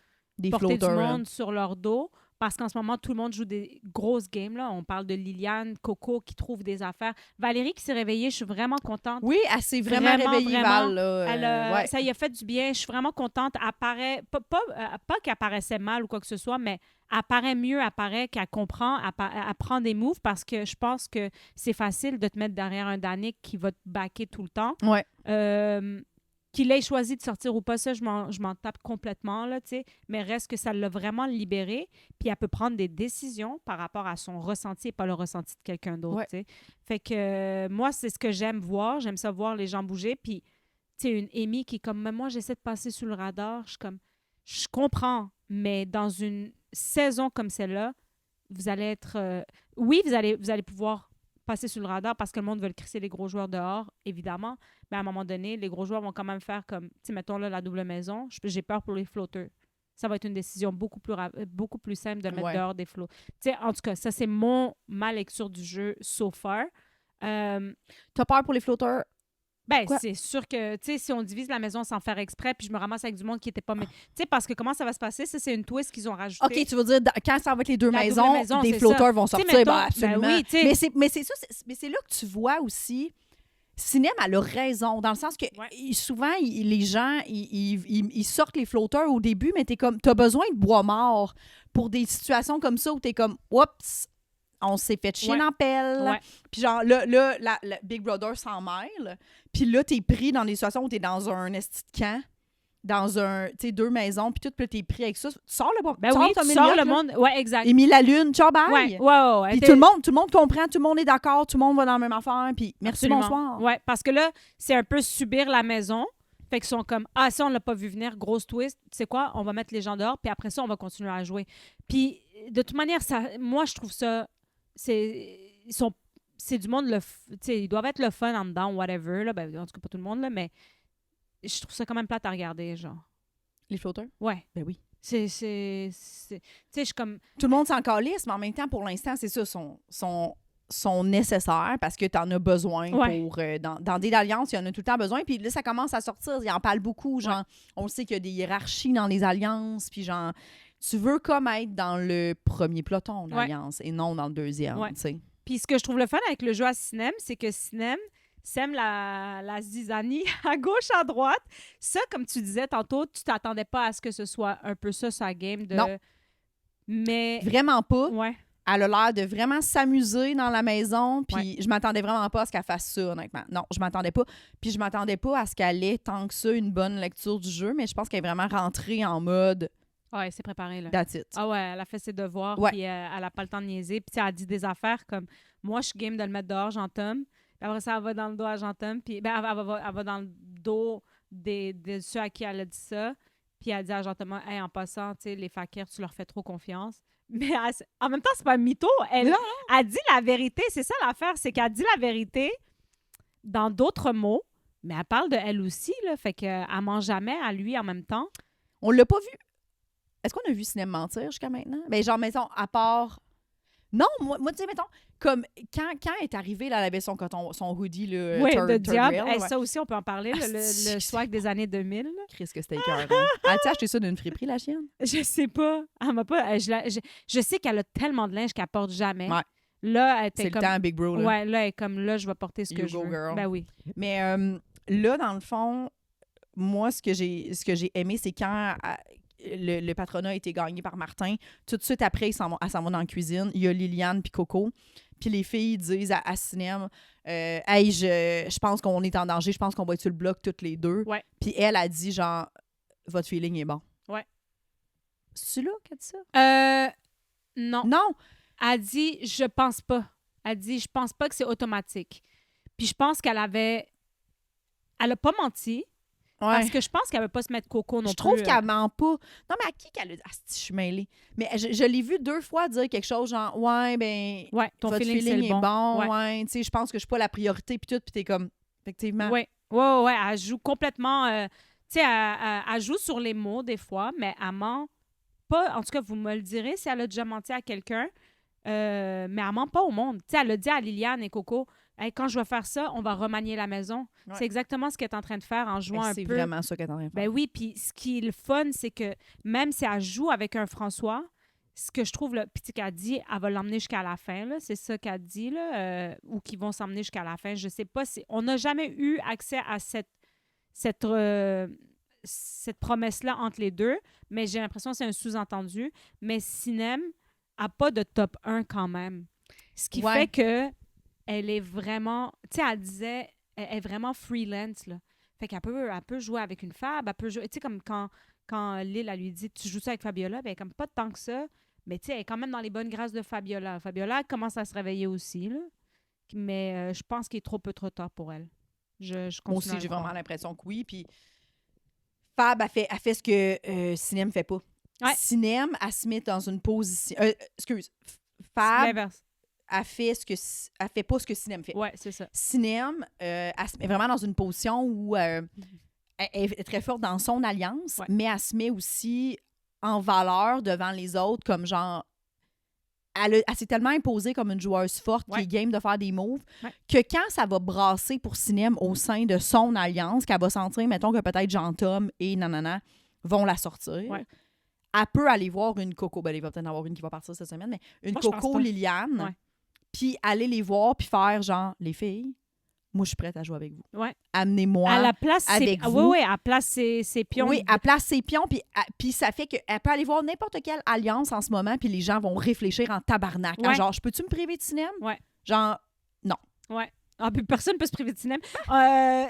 Speaker 1: porter du monde sur leur dos. » Parce qu'en ce moment, tout le monde joue des grosses games. Là. On parle de Liliane, Coco qui trouve des affaires. Valérie qui s'est réveillée, je suis vraiment contente.
Speaker 2: Oui, elle s'est vraiment réveillée, Val. Là,
Speaker 1: ça y a fait du bien. Je suis vraiment contente. Elle paraît, pas qu'elle paraissait mal ou quoi que ce soit, mais elle paraît mieux, elle paraît qu'elle comprend, elle prend des moves parce que je pense que c'est facile de te mettre derrière un Danick qui va te backer tout le temps.
Speaker 2: Ouais.
Speaker 1: Qu'il ait choisi de sortir ou pas, ça, je m'en tape complètement, là, tu sais. Mais reste que ça l'a vraiment libérée, puis elle peut prendre des décisions par rapport à son ressenti et pas le ressenti de quelqu'un d'autre, tu sais. Fait que moi, c'est ce que j'aime voir. J'aime ça voir les gens bouger, puis, tu sais, une Amy qui est comme, mais moi, j'essaie de passer sous le radar. Je suis comme, je comprends, mais dans une saison comme celle-là, vous allez être... oui, vous allez pouvoir passer sous le radar parce que le monde veut crisser les gros joueurs dehors, évidemment. Mais à un moment donné, les gros joueurs vont quand même faire comme, tu sais, mettons là, la double maison. J'ai peur pour les flotteurs. Ça va être une décision beaucoup plus simple de mettre dehors des flots. Tu sais, en tout cas, ça, c'est ma lecture du jeu so far.
Speaker 2: T'as peur pour les flotteurs?
Speaker 1: Ben, c'est sûr que, tu sais, si on divise la maison sans faire exprès, puis je me ramasse avec du monde qui n'était pas... Tu sais, parce que comment ça va se passer? Ça, c'est une twist qu'ils ont rajoutée.
Speaker 2: OK, tu veux dire, quand ça va être les deux maisons, des flotteurs vont sortir.
Speaker 1: Mettons,
Speaker 2: absolument.
Speaker 1: Ben oui,
Speaker 2: mais c'est ça, mais c'est là que tu vois aussi... Cinéma, elle a raison, dans le sens que souvent, les gens, ils sortent les flotteurs au début, mais t'as besoin de bois mort pour des situations comme ça où t'es comme, oups, on s'est fait chier dans la pelle. Puis genre, là, Big Brother s'en mêle. Puis là, t'es pris dans des situations où t'es dans un esti de camp, dans un, tu sais, deux maisons, puis tout, puis t'es pris avec ça. Tu sors le
Speaker 1: tu sors le monde. Ouais, exact.
Speaker 2: Émile la Lune, ciao, bye.
Speaker 1: Ouais.
Speaker 2: Puis tout le monde comprend, tout le monde est d'accord, tout le monde va dans la même affaire, puis merci,
Speaker 1: Absolument.
Speaker 2: bonsoir.
Speaker 1: Ouais, parce que là, c'est un peu subir la maison. Fait qu'ils sont comme, ah, ça, on l'a pas vu venir, grosse twist. Tu sais quoi, on va mettre les gens dehors, puis après ça, on va continuer à jouer. Puis, de toute manière, moi, je trouve ça, c'est du monde, tu sais, ils doivent être le fun en dedans, whatever, là. Ben, en tout cas, pas tout le monde, là, mais je trouve ça quand même plate à regarder, genre.
Speaker 2: Les flotteurs?
Speaker 1: Ouais.
Speaker 2: Ben oui.
Speaker 1: Tu sais, je suis comme...
Speaker 2: Tout le monde s'en calisse, mais en même temps, pour l'instant, c'est ça, sont nécessaires parce que tu en as besoin pour... dans des alliances, il y en a tout le temps besoin. Puis là, ça commence à sortir. Ils en parlent beaucoup. Genre, on sait qu'il y a des hiérarchies dans les alliances. Puis genre, tu veux comme être dans le premier peloton d'alliance et non dans le deuxième, tu sais.
Speaker 1: Puis ce que je trouve le fun avec le jeu à Cinem, c'est que Cinem sème la zizanie à gauche, à droite. Ça, comme tu disais tantôt, tu t'attendais pas à ce que ce soit un peu ça, sa game de...
Speaker 2: Non.
Speaker 1: Mais...
Speaker 2: Vraiment pas.
Speaker 1: Ouais.
Speaker 2: Elle a l'air de vraiment s'amuser dans la maison, puis je m'attendais vraiment pas à ce qu'elle fasse ça, honnêtement. Non, je m'attendais pas. Puis je m'attendais pas à ce qu'elle ait tant que ça une bonne lecture du jeu, mais je pense qu'elle est vraiment rentrée en mode...
Speaker 1: Ouais, elle s'est préparée, là.
Speaker 2: That's it.
Speaker 1: Ah ouais, elle a fait ses devoirs, puis elle a pas le temps de niaiser. Puis elle a dit des affaires comme, moi, je suis game de le mettre dehors, Jean-Tom. Puis après ça, elle va dans le dos à Jean-Tom, puis elle va dans le dos de ceux à qui elle a dit ça. Puis elle dit à Jean-Thomas, hey, en passant, tu sais, les fakirs, tu leur fais trop confiance. Mais en même temps, c'est pas un mytho. Elle dit la vérité. C'est ça l'affaire, c'est qu'elle dit la vérité dans d'autres mots, mais elle parle de elle aussi, là. Fait qu'elle ment jamais à lui en même temps.
Speaker 2: On l'a pas vu. Est-ce qu'on a vu Cinéma mentir jusqu'à maintenant? Ben genre, mettons, à part... Non, moi tu sais, mettons, comme quand elle est arrivée, là, elle avait son hoodie, le
Speaker 1: de diable. Ça aussi, on peut en parler, le swag des années 2000.
Speaker 2: Chris, que c'était écœurant. As-tu acheté ça d'une friperie, la chienne?
Speaker 1: Je sais pas. Elle m'a pas... Je sais qu'elle a tellement de linge qu'elle porte jamais.
Speaker 2: Ouais.
Speaker 1: Là, elle était
Speaker 2: c'est
Speaker 1: comme...
Speaker 2: le temps, Big Bro. Là.
Speaker 1: Ouais, là, elle est comme, là, je vais porter ce que je veux.
Speaker 2: Girl.
Speaker 1: Ben oui.
Speaker 2: Mais là, dans le fond, moi, ce que j'ai aimé, c'est quand... Le patronat a été gagné par Martin. Tout de suite après, elle s'en va dans la cuisine. Il y a Liliane puis Coco. Puis les filles disent à Cinem, hey, je pense qu'on est en danger. Je pense qu'on va être sur le bloc toutes les deux.
Speaker 1: Ouais.
Speaker 2: Puis elle a dit, genre, votre feeling est bon.
Speaker 1: Ouais.
Speaker 2: C'est-tu là qu'elle dit ça?
Speaker 1: Non.
Speaker 2: Non.
Speaker 1: Elle dit, je pense pas. Elle dit, je pense pas que c'est automatique. Puis je pense qu'elle a pas menti. Parce que je pense qu'elle veut pas se mettre coco non plus.
Speaker 2: Je trouve qu'elle ment pas. Non, mais à qui qu'elle a dit? Ah, je suis mêlée. Mais je l'ai vu 2 fois dire quelque chose genre,
Speaker 1: ton
Speaker 2: votre
Speaker 1: feeling
Speaker 2: est bon.
Speaker 1: Ouais.
Speaker 2: Tu sais, je pense que je suis pas la priorité, puis tout, puis t'es comme, effectivement.
Speaker 1: Ouais, elle joue complètement... tu sais, elle joue sur les mots des fois, mais elle ment pas. En tout cas, vous me le direz si elle a déjà menti à quelqu'un, mais elle ment pas au monde. Tu sais, elle a dit à Liliane et Coco, hey, quand je vais faire ça, on va remanier la maison. Ouais. C'est exactement ce qu'elle est en train de faire en jouant un peu.
Speaker 2: C'est vraiment ça qu'elle est en train de faire.
Speaker 1: Ben oui, puis ce qui est le fun, c'est que même si elle joue avec un François, ce que je trouve, puis qu'elle dit, elle va l'emmener jusqu'à la fin, là, c'est ça qu'elle dit, là, ou qu'ils vont s'emmener jusqu'à la fin, je sais pas. On n'a jamais eu accès à cette promesse-là entre les deux, mais j'ai l'impression que c'est un sous-entendu. Mais Sinem n'a pas de top 1 quand même. Ce qui fait que elle est vraiment... Tu sais, elle disait, elle est vraiment freelance, là. Fait qu'elle peut jouer avec une femme, elle peut jouer... Tu sais, comme quand Lille, elle lui dit « Tu joues ça avec Fabiola? » Ben, comme pas tant que ça. Mais tu sais, elle est quand même dans les bonnes grâces de Fabiola. Fabiola commence à se réveiller aussi, là. Mais je pense qu'il est trop peu trop tard pour elle.
Speaker 2: Moi aussi, j'ai vraiment l'impression que oui. Puis Fab, elle fait ce que Sinem fait pas.
Speaker 1: Ouais.
Speaker 2: Sinem, elle se met dans une position... Fab... Elle fait pas ce que Sinem fait.
Speaker 1: Ouais, c'est ça.
Speaker 2: Sinem, elle se met vraiment dans une position où elle est très forte dans son alliance, mais elle se met aussi en valeur devant les autres comme genre... Elle s'est tellement imposée comme une joueuse forte qui est game de faire des moves que quand ça va brasser pour Sinem au sein de son alliance, qu'elle va sentir, mettons que peut-être Jean-Tom et nanana vont la sortir, elle peut aller voir une Coco. Ben, il va peut-être en avoir une qui va partir cette semaine, mais une Coco Liliane... Puis aller les voir, puis faire genre, les filles, moi, je suis prête à jouer avec vous.
Speaker 1: Ouais.
Speaker 2: Amenez-moi avec vous.
Speaker 1: Oui, elle place ses pions.
Speaker 2: Oui, elle place ses pions, puis ça fait qu'elle peut aller voir n'importe quelle alliance en ce moment, puis les gens vont réfléchir en tabarnak.
Speaker 1: Ouais.
Speaker 2: Genre, je peux-tu me priver de Sinem?
Speaker 1: Ouais.
Speaker 2: Genre, non.
Speaker 1: Ouais. Ah, puis personne ne peut se priver de Sinem.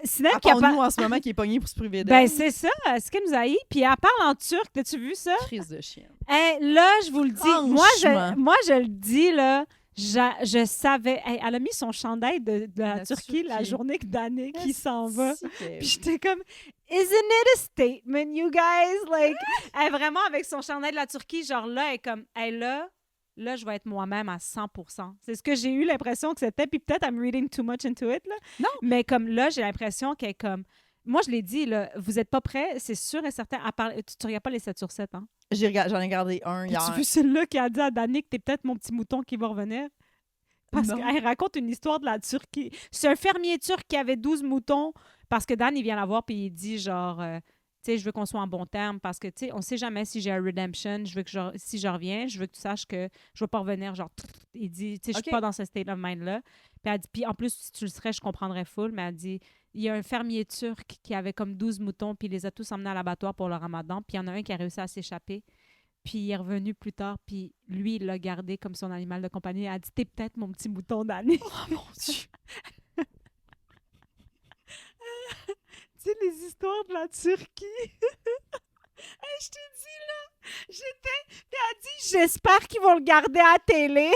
Speaker 1: Sinem
Speaker 2: qui nous en ce moment qui est pogné pour se priver d'elle.
Speaker 1: Ben, c'est ça. Ce qu'elle nous a eu. Puis elle parle en turc. As-tu vu ça?
Speaker 2: Crise de chienne.
Speaker 1: Là, je vous le dis. Moi, je le dis, là. Je savais... elle a mis son chandail de la Turquie la journée que Danick qui s'en va. Puis j'étais comme, isn't it a statement, you guys? Like, elle est vraiment avec son chandail de la Turquie, genre là, elle est comme, là, je vais être moi-même à 100%. C'est ce que j'ai eu l'impression que c'était. Puis peut-être I'm reading too much into it, là.
Speaker 2: Non.
Speaker 1: Mais comme là, j'ai l'impression qu'elle est comme... Moi, je l'ai dit, là, vous n'êtes pas prêts, c'est sûr et certain. Tu ne regardes pas les 7 sur 7, hein?
Speaker 2: J'en ai regardé un hier.
Speaker 1: Tu as vu celle-là qui a dit à Danick, t'es peut-être mon petit mouton qui va revenir? Parce qu'elle raconte une histoire de la Turquie. C'est un fermier turc qui avait 12 moutons parce que Dan, il vient la voir puis il dit genre, tu sais, je veux qu'on soit en bon terme parce que, tu sais, on sait jamais si j'ai un redemption. Je veux que si je reviens, je veux que tu saches que je vais pas revenir. Genre, il dit, tu sais, je suis pas dans ce state of mind-là. Puis elle dit, puis en plus, si tu le serais, je comprendrais full. Mais elle dit, il y a un fermier turc qui avait comme 12 moutons puis il les a tous emmenés à l'abattoir pour le ramadan. Puis il y en a un qui a réussi à s'échapper. Puis il est revenu plus tard, puis lui, il l'a gardé comme son animal de compagnie. Elle a dit, t'es peut-être mon petit mouton d'année.
Speaker 2: Oh mon Dieu!
Speaker 1: Tu sais, les histoires de la Turquie. Hey, je te dis, là, puis elle a dit, j'espère qu'ils vont le garder à la télé.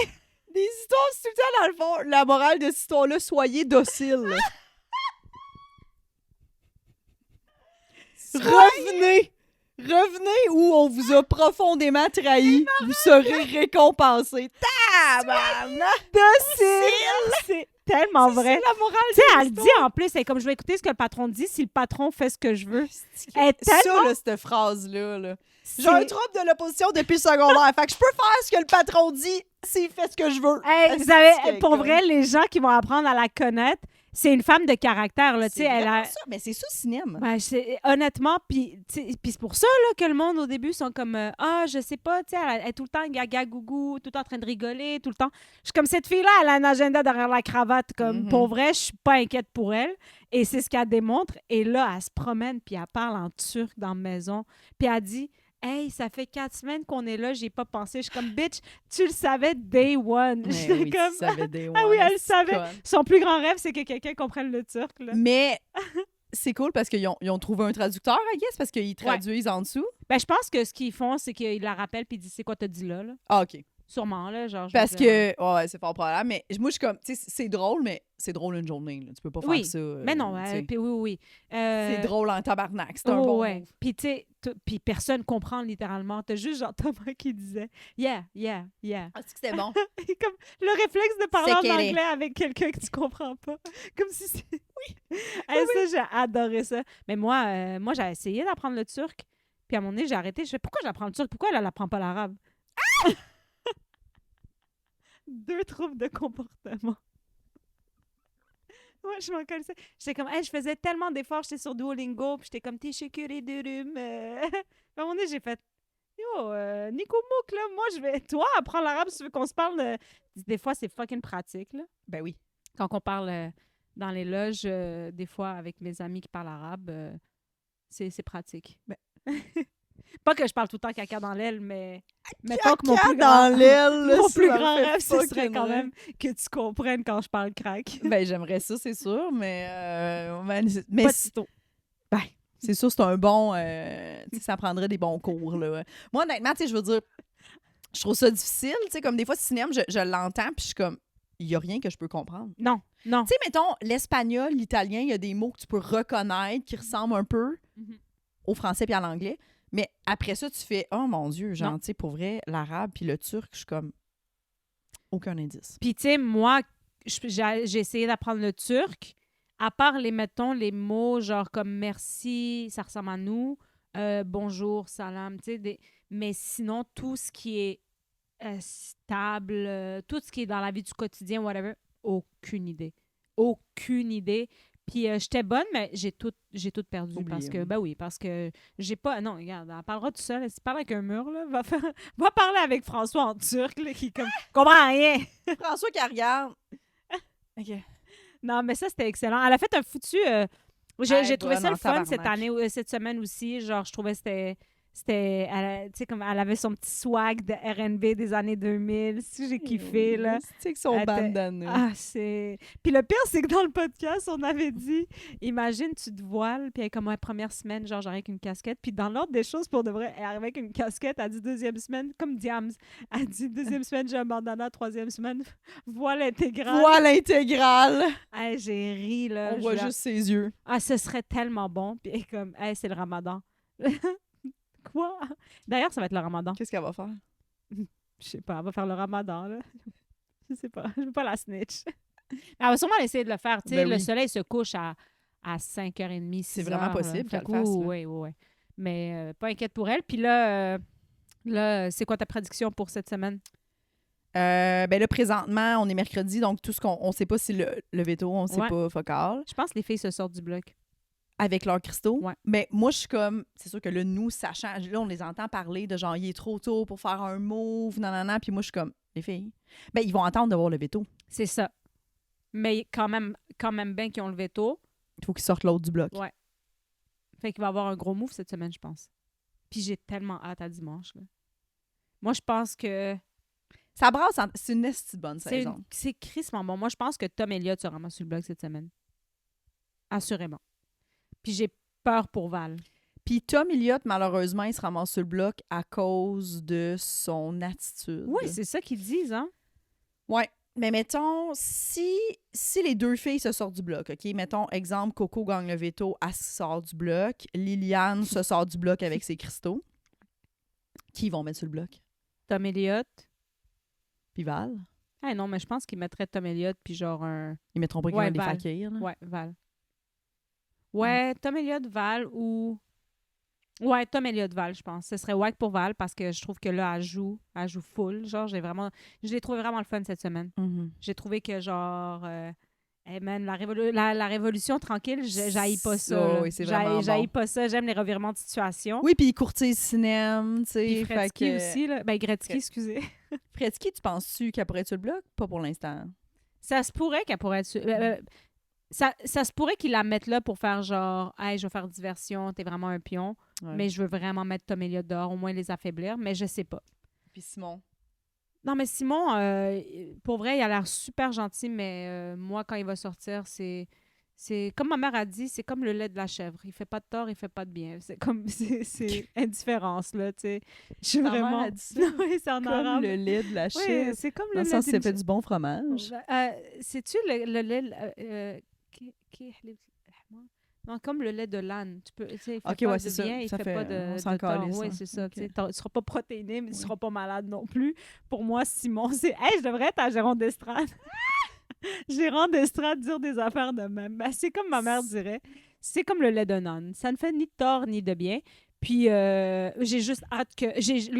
Speaker 2: Des histoires, c'est tout le temps, dans le fond, la morale de cette histoire-là, soyez docile. Revenez où on vous a profondément trahi. Vous serez récompensés.
Speaker 1: Docile! C'est tellement vrai.
Speaker 2: C'est la morale.
Speaker 1: Tu sais, elle dit en plus, elle est comme, je vais écouter ce que le patron dit si le patron fait ce que je veux. Elle est tellement...
Speaker 2: Ça, là, cette phrase-là. Là. J'ai un trouble de l'opposition depuis le secondaire. Fait que je peux faire ce que le patron dit s'il fait ce que je veux.
Speaker 1: Hey, vous savez, pour vrai, les gens qui vont apprendre à la connaître, c'est une femme de caractère, là, tu sais, elle a...
Speaker 2: ça, mais c'est ça, cinéma.
Speaker 1: Ben, honnêtement, puis c'est pour ça, là, que le monde, au début, sont comme, je sais pas, tu sais, elle est tout le temps gaga-gougou, tout le temps en train de rigoler, tout le temps. Je suis comme, cette fille-là, elle a un agenda derrière la cravate, comme, pour vrai, je suis pas inquiète pour elle, et c'est ce qu'elle démontre, et là, elle se promène, puis elle parle en turc dans la maison, puis elle dit... Hey, ça fait 4 semaines qu'on est là, j'ai pas pensé. Je suis comme, bitch, tu le savais day one.
Speaker 2: Oui, comme... tu savais day one.
Speaker 1: Ah oui, elle le savait. Son plus grand rêve, c'est que quelqu'un comprenne le turc. Là.
Speaker 2: Mais c'est cool parce qu'ils ont trouvé un traducteur, I guess, parce qu'ils traduisent en dessous.
Speaker 1: Ben, je pense que ce qu'ils font, c'est qu'ils la rappellent puis ils disent, c'est quoi t'as dit là?
Speaker 2: Ah, OK.
Speaker 1: Sûrement, là, genre... je
Speaker 2: Parce
Speaker 1: veux dire,
Speaker 2: que, ouais, c'est fort probable, mais moi, je suis comme, tu sais, c'est drôle, mais c'est drôle une journée, là. Tu peux pas faire
Speaker 1: oui,
Speaker 2: ça.
Speaker 1: mais non,
Speaker 2: tu sais.
Speaker 1: puis oui.
Speaker 2: C'est drôle en tabarnak, c'est un
Speaker 1: Oh,
Speaker 2: bon
Speaker 1: ouais.
Speaker 2: move.
Speaker 1: Puis, tu sais, puis personne comprend littéralement. T'as juste genre Thomas qui disait « Yeah, yeah, yeah
Speaker 2: Ah, c'est que c'était bon. ».
Speaker 1: Comme le réflexe de parler
Speaker 2: C'est
Speaker 1: en
Speaker 2: qu'elle est.
Speaker 1: anglais avec quelqu'un que tu comprends pas. Comme si c'est...
Speaker 2: Oui.
Speaker 1: Hey, ça, j'ai adoré ça. Mais moi j'ai essayé d'apprendre le turc. Puis à un moment donné, j'ai arrêté. Je fais « Pourquoi j'apprends le turc? Pourquoi elle apprend pas l'arabe? » 2 troubles de comportement. Ouais, je m'en connaissais. J'étais comme, hey, je faisais tellement d'efforts, j'étais sur Duolingo, puis j'étais comme, t'es chécuré de rhume. À un moment donné, j'ai fait, yo, Nico Mouk, là, moi, je vais, toi, apprendre l'arabe si tu veux qu'on se parle. Des fois, c'est fucking pratique, là.
Speaker 2: Ben oui.
Speaker 1: Quand on parle dans les loges, des fois, avec mes amis qui parlent arabe, c'est pratique.
Speaker 2: Ben.
Speaker 1: Pas que je parle tout le temps caca dans l'aile, mais mettons que mon
Speaker 2: Caca
Speaker 1: plus grand,
Speaker 2: dans l'aile, là,
Speaker 1: mon
Speaker 2: ça
Speaker 1: plus
Speaker 2: me
Speaker 1: grand
Speaker 2: fait
Speaker 1: rêve, ce serait
Speaker 2: fucking
Speaker 1: quand
Speaker 2: rire.
Speaker 1: même que tu comprennes quand je parle crack.
Speaker 2: Ben, j'aimerais ça, c'est sûr, mais mais
Speaker 1: Pas de sitôt.
Speaker 2: ben, c'est sûr, c'est un bon... tu sais, ça prendrait des bons cours, là. Moi, honnêtement, tu sais, je veux dire, je trouve ça difficile, tu sais, comme des fois, le cinéma, je l'entends, puis je suis comme, il y a rien que je peux comprendre.
Speaker 1: Non.
Speaker 2: Tu sais, mettons, l'espagnol, l'italien, il y a des mots que tu peux reconnaître qui ressemblent un peu
Speaker 1: Mhm.
Speaker 2: au français puis à l'anglais. Mais après ça, tu fais, oh mon Dieu, genre,
Speaker 1: Non.
Speaker 2: tu sais, pour vrai, l'arabe puis le turc, je suis comme, aucun indice.
Speaker 1: Puis, tu sais, moi, j'ai essayé d'apprendre le turc. À part mettons, les mots genre comme merci, ça ressemble à nous, bonjour, salam, tu sais, mais sinon, tout ce qui est stable, tout ce qui est dans la vie du quotidien, whatever, aucune idée. Aucune idée. Puis j'étais bonne, mais j'ai tout perdu.
Speaker 2: Oublié,
Speaker 1: Parce que,
Speaker 2: oui.
Speaker 1: ben oui, parce que j'ai pas. Non, regarde, elle parlera tout seul. Si tu parles avec un mur, là, va parler avec François en turc, là, qui comme comprend rien.
Speaker 2: François qui regarde. OK.
Speaker 1: Non, mais ça, c'était excellent. Elle a fait un foutu. J'ai trouvé ça le fun cette année, cette semaine aussi. Genre, je trouvais que c'était. Tu sais, comme elle avait son petit swag de R&B des années 2000. Si j'ai kiffé, là.
Speaker 2: Tu sais que son
Speaker 1: Elle était-
Speaker 2: bandana.
Speaker 1: Ah, c'est. Puis le pire, c'est que dans le podcast, on avait dit imagine, tu te voiles, puis elle est comme ouais, première semaine, genre, j'arrive avec une casquette. Puis dans l'ordre des choses, pour de vrai, elle arrive avec une casquette. Elle dit deuxième semaine, comme Diams. Elle dit deuxième semaine, j'ai un bandana. Troisième semaine, voile intégrale.
Speaker 2: Voile intégrale.
Speaker 1: Hey, j'ai ri, là.
Speaker 2: On voit juste ses yeux.
Speaker 1: Ah, ce serait tellement bon. Puis elle est comme, hey, c'est le ramadan. Quoi? D'ailleurs, ça va être le ramadan.
Speaker 2: Qu'est-ce qu'elle va faire?
Speaker 1: Je sais pas, elle va faire le ramadan, là. Je sais pas, je veux pas la snitch. Elle va sûrement essayer de le faire. Tu sais,
Speaker 2: Ben
Speaker 1: le
Speaker 2: oui.
Speaker 1: soleil se couche à 5h30, 6h.
Speaker 2: C'est vraiment possible qu'elle le fasse, là.
Speaker 1: Oui, oui, oui. Mais pas inquiète pour elle. Puis là, c'est quoi ta prédiction pour cette semaine?
Speaker 2: Ben là, présentement, on est mercredi, donc tout ce on sait pas si le veto, on sait
Speaker 1: Ouais.
Speaker 2: pas focal.
Speaker 1: Je pense que les filles se sortent du bloc.
Speaker 2: Avec leurs cristaux.
Speaker 1: Ouais.
Speaker 2: Mais moi, je suis comme, c'est sûr que là, nous, sachant, là, on les entend parler de genre, il est trop tôt pour faire un move, nanana, puis moi, je suis comme, les filles, ben, ils vont entendre de voir le veto.
Speaker 1: C'est ça. Mais quand même bien qu'ils ont le veto.
Speaker 2: Il faut qu'ils sortent l'autre du bloc.
Speaker 1: Ouais. Fait qu'il va y avoir un gros move cette semaine, je pense. Puis j'ai tellement hâte à dimanche. Là. Moi, je pense que
Speaker 2: Ça brasse, c'est une esti de bonne saison.
Speaker 1: c'est crissement bon. Moi, je pense que Tom Elliott se ramasse sur le bloc cette semaine. Assurément. Puis j'ai peur pour Val.
Speaker 2: Puis Tom Elliott, malheureusement, il se ramasse sur le bloc à cause de son attitude.
Speaker 1: Oui, c'est ça qu'ils disent, hein?
Speaker 2: Ouais. Mais mettons, si les deux filles se sortent du bloc, OK? Mettons, exemple, Coco gagne le veto, elle se sort du bloc. Liliane se sort du bloc avec ses cristaux. Qui vont mettre sur le bloc?
Speaker 1: Tom Elliott.
Speaker 2: Puis Val?
Speaker 1: Ah non, mais je pense qu'ils mettraient Tom Elliott puis genre un...
Speaker 2: Ils mettront pas
Speaker 1: Ouais,
Speaker 2: quelqu'un des
Speaker 1: Val.
Speaker 2: fakirs, là.
Speaker 1: Ouais, Val. Ouais, Tom Elliott, Val ou... Ouais, Tom Elliott, Val, je pense. Ce serait wack pour Val parce que je trouve que là, elle joue full. Genre, je l'ai trouvé vraiment le fun cette semaine.
Speaker 2: Mhm.
Speaker 1: J'ai trouvé que genre... hey man, la révolution tranquille, j'haïs pas ça.
Speaker 2: Oh,
Speaker 1: là.
Speaker 2: oui, c'est vraiment
Speaker 1: J'haïs
Speaker 2: bon.
Speaker 1: pas ça. J'aime les revirements de situation.
Speaker 2: Oui, puis il courtise cinéma, tu sais.
Speaker 1: Puis
Speaker 2: fait
Speaker 1: Gretzky
Speaker 2: que-
Speaker 1: aussi, là. Ben, Gretzky, excusez.
Speaker 2: Gretzky, tu penses-tu qu'elle pourrait être sur le bloc? Pas pour l'instant.
Speaker 1: Ça se pourrait qu'elle pourrait être... ça se pourrait qu'ils la mettent là pour faire genre « Hey, je vais faire diversion, t'es vraiment un pion.
Speaker 2: Ouais.
Speaker 1: Mais je veux vraiment mettre Tom Elliott dehors, au moins les affaiblir. » Mais je sais pas.
Speaker 2: Puis Simon.
Speaker 1: Non, mais Simon, pour vrai, il a l'air super gentil, mais moi, quand il va sortir, c'est C'est comme ma mère a dit, c'est comme le lait de la chèvre. Il fait pas de tort, il fait pas de bien. C'est comme c'est indifférence là, tu sais. Je suis vraiment.
Speaker 2: A dit ça.
Speaker 1: Oui, c'est en
Speaker 2: Comme
Speaker 1: arabe.
Speaker 2: le lait de la
Speaker 1: Oui,
Speaker 2: chèvre.
Speaker 1: c'est comme
Speaker 2: Dans
Speaker 1: le
Speaker 2: le
Speaker 1: lait
Speaker 2: sens que ça
Speaker 1: d'une
Speaker 2: fait du bon fromage.
Speaker 1: sais-tu le lait non, comme le lait de l'âne. Tu sais, il fait pas de bien, il fait pas de tort. Oui, c'est ça. Okay. Tu ne seras pas protéiné, mais tu ne seras pas malade non plus. Pour moi, Simon, c'est... Hey, je devrais être à Gérard d'Estrade. Gérard d'Estrade dire des affaires de même. Ben, c'est comme ma mère dirait. C'est comme le lait de âne. Ça ne fait ni de tort ni de bien. Puis, j'ai juste hâte que...